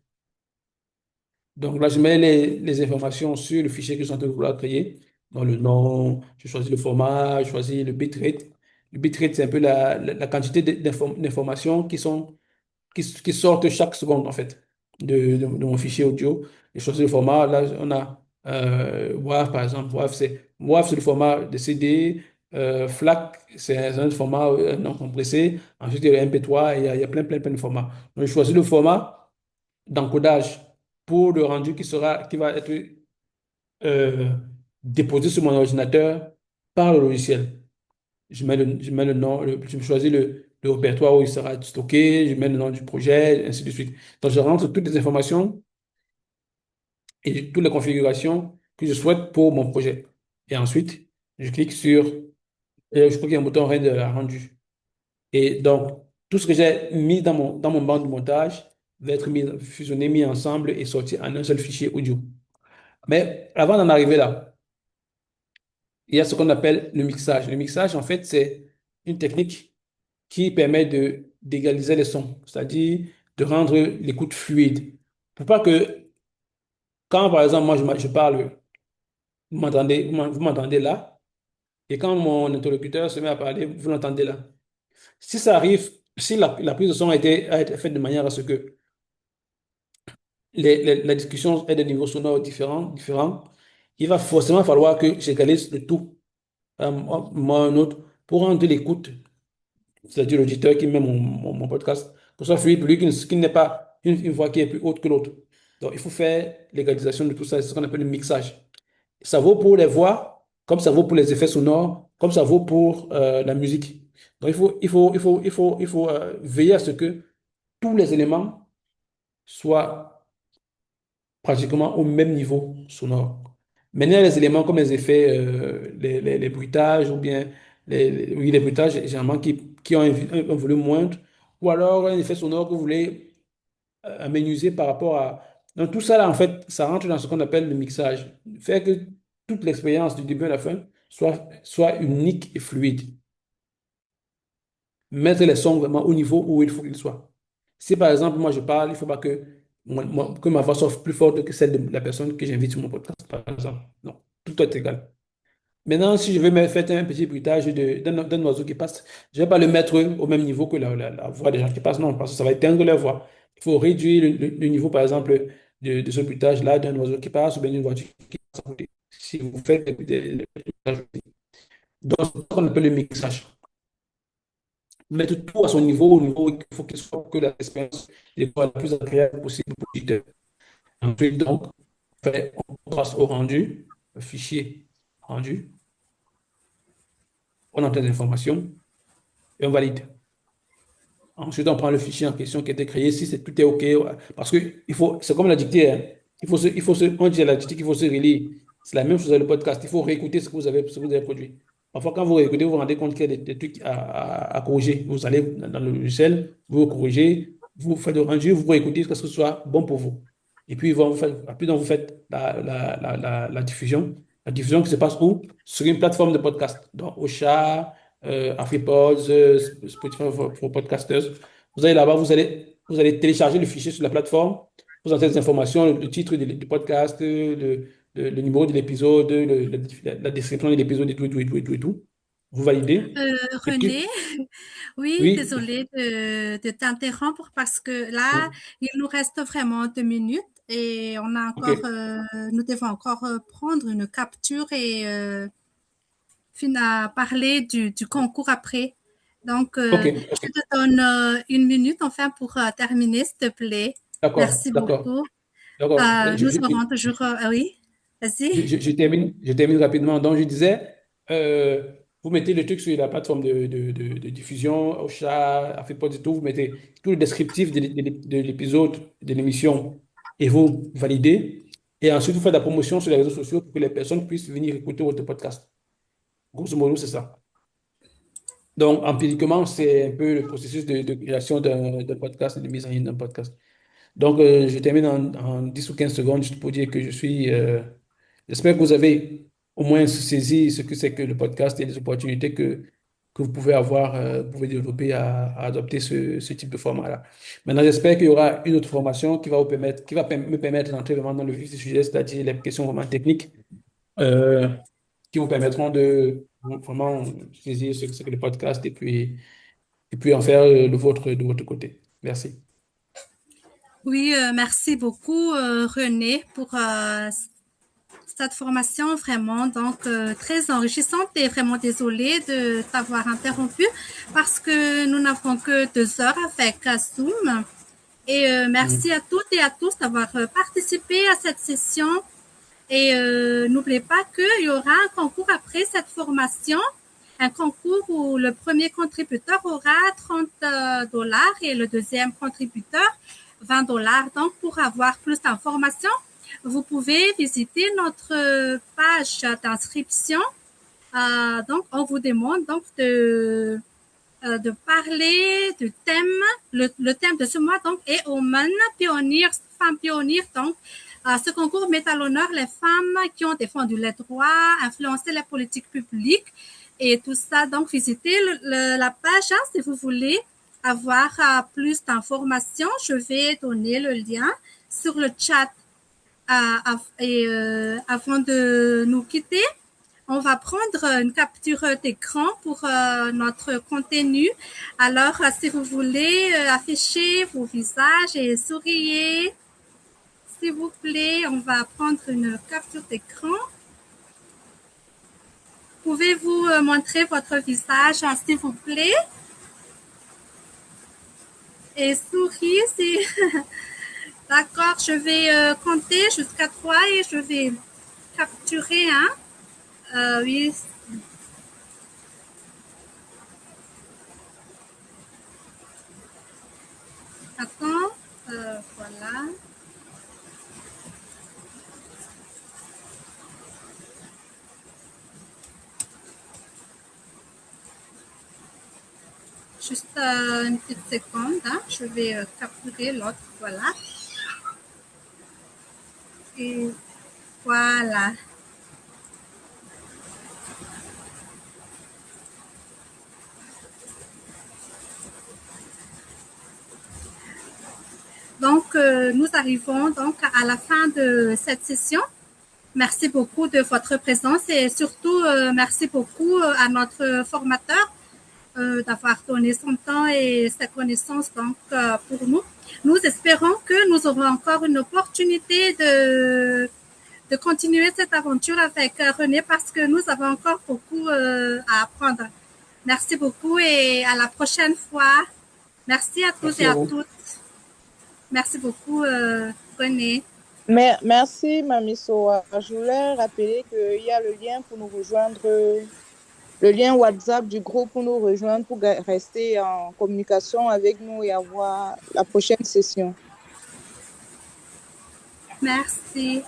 Donc là, je mets les informations sur le fichier que je suis en train de vouloir créer. Dans le nom, je choisis le format, je choisis le bitrate. Le bitrate, c'est un peu la quantité d'informations qui sortent chaque seconde, en fait, de mon fichier audio. Je choisis le format. Là, on a WAV, par exemple. WAV, c'est le format de CD. FLAC, c'est un format non compressé. Ensuite, il y a le MP3. Il y a plein de formats. Donc, je choisis le format d'encodage pour le rendu qui va être euh, déposé sur mon ordinateur par le logiciel. Je mets le nom, je choisis le répertoire où il sera stocké, je mets le nom du projet, ainsi de suite. Donc, je rentre toutes les informations et toutes les configurations que je souhaite pour mon projet. Et ensuite, je clique je crois qu'il y a un bouton rendu. Et donc, tout ce que j'ai mis dans mon banc de montage va être fusionné, mis ensemble et sorti en un seul fichier audio. Mais avant d'en arriver là, il y a ce qu'on appelle le mixage. Le mixage, en fait, c'est une technique qui permet d'égaliser les sons, c'est-à-dire de rendre l'écoute fluide. Pour pas que, quand par exemple, moi je parle, vous m'entendez là, et quand mon interlocuteur se met à parler, vous l'entendez là. Si ça arrive, si la prise de son a été faite de manière à ce que la discussion est de niveaux sonores différents, il va forcément falloir que j'égalise le tout moi, un autre, pour rendre l'écoute, c'est-à-dire l'auditeur qui met mon podcast, que ce soit fluide pour lui, qui n'ait pas une voix qui est plus haute que l'autre. Donc, il faut faire l'égalisation de tout ça, c'est ce qu'on appelle le mixage. Ça vaut pour les voix, comme ça vaut pour les effets sonores, comme ça vaut pour la musique. Donc, il faut veiller à ce que tous les éléments soient pratiquement au même niveau sonore. Maintenant, il y a les éléments comme les effets, les bruitages ou bien oui, les bruitages généralement qui ont un volume moindre ou alors un effet sonore que vous voulez aménuiser par rapport à... Donc tout ça là, en fait, ça rentre dans ce qu'on appelle le mixage. Faire que toute l'expérience du début à la fin soit unique et fluide. Mettre les sons vraiment au niveau où il faut qu'ils soient. Si par exemple, moi je parle, il ne faut pas que, que ma voix soit plus forte que celle de la personne que j'invite sur mon podcast, par exemple. Non, tout est égal. Maintenant, si je veux me faire un petit bruitage d'un oiseau qui passe, je ne vais pas le mettre au même niveau que la voix des gens qui passent, non, parce que ça va éteindre leur voix. Il faut réduire le niveau, par exemple, de ce bruitage-là d'un oiseau qui passe ou bien d'une voiture qui passe à côté. Si vous faites des bruitages. Donc, c'est ce qu'on appelle le mixage. Mettre tout à son niveau, au niveau qu'il faut qu'il soit pour que l'expérience soit la plus agréable possible pour l'auditeur. Ensuite, donc, on passe au rendu, le fichier rendu, on entend les informations et on valide. Ensuite, on prend le fichier en question qui a été créé, si tout est OK, parce que c'est comme la dictée, hein. On dit à la dictée qu'il faut se relire. C'est la même chose avec le podcast. Il faut réécouter ce que vous avez produit. Parfois, quand vous réécoutez, vous vous rendez compte qu'il y a des trucs à corriger. Vous allez dans le logiciel, vous corrigez, vous faites le rendu, vous réécoutez ce que ce soit bon pour vous. Et puis, puis donc, vous faites la diffusion. La diffusion qui se passe où? Sur une plateforme de podcast. Donc, Ocha, AfriPods, Spotify for Podcasters. Vous allez là-bas, vous allez télécharger le fichier sur la plateforme. Vous entrez des informations, le titre du podcast, le numéro de l'épisode, la description de l'épisode et tout, et tout, et tout, et tout, et tout. Vous validez. Et René, puis, oui, oui, désolée de t'interrompre parce que là, il nous reste vraiment 2 minutes et OK. nous devons encore prendre une capture et parler du concours après. Donc, OK. je te donne 1 minute enfin pour terminer, s'il te plaît. D'accord, Merci d'accord, beaucoup. d'accord. Nous serons toujours, oui, vas-y. Je termine rapidement. Donc, je disais, vous mettez le truc sur la plateforme de diffusion, Ocha, Afripod et tout, vous mettez tout le descriptif de l'épisode, de l'émission, et vous validez. Et ensuite, vous faites la promotion sur les réseaux sociaux pour que les personnes puissent venir écouter votre podcast. Grosso modo, c'est ça. Donc, empiriquement, c'est un peu le processus de création d'un podcast et de mise en ligne d'un podcast. Donc, je termine en 10 ou 15 secondes juste pour dire que j'espère que vous avez au moins saisi ce que c'est que le podcast et les opportunités que vous pouvez avoir, vous pouvez développer à adopter ce type de format-là. Maintenant, j'espère qu'il y aura une autre formation qui va me permettre d'entrer vraiment dans le vif du sujet, c'est-à-dire les questions vraiment techniques, euh, qui vous permettront de vraiment saisir ce que c'est que le podcast et puis en faire le vôtre de votre côté. Merci. Oui, merci beaucoup, René, pour cette formation vraiment donc très enrichissante et vraiment désolée de t'avoir interrompu parce que nous n'avons que 2 heures avec Zoom. Et merci à toutes et à tous d'avoir participé à cette session. Et n'oubliez pas qu'il y aura un concours après cette formation, un concours où le premier contributeur aura 30 dollars et le deuxième contributeur 20 dollars. Donc, pour avoir plus d'informations, vous pouvez visiter notre page d'inscription. Donc, on vous demande donc de parler du thème. Le thème de ce mois donc est Women Pioneers, femmes pionnières. Donc, ce concours met à l'honneur les femmes qui ont défendu les droits, influencé les politiques publiques et tout ça. Donc, visitez la page si vous voulez avoir plus d'informations. Je vais donner le lien sur le chat et avant de nous quitter. On va prendre une capture d'écran pour notre contenu. Alors, si vous voulez afficher vos visages et souriez, s'il vous plaît, on va prendre une capture d'écran. Pouvez-vous montrer votre visage, s'il vous plaît? Et souriez, si... D'accord, je vais compter jusqu'à 3 et je vais capturer, oui. Attends, voilà. juste une petite seconde. Hein. Je vais capturer l'autre. Voilà. Et voilà. Donc, nous arrivons donc à la fin de cette session. Merci beaucoup de votre présence et surtout, merci beaucoup à notre formateur d'avoir donné son temps et sa connaissance donc, pour nous. Nous espérons que nous aurons encore une opportunité de continuer cette aventure avec René parce que nous avons encore beaucoup à apprendre. Merci beaucoup et à la prochaine fois. Merci à tous Merci et à à vous. toutes. Merci beaucoup, René. Merci, Mamie Soa. Je voulais rappeler qu'il y a le lien pour nous rejoindre, le lien WhatsApp du groupe pour nous rejoindre, pour rester en communication avec nous et avoir la prochaine session. Merci.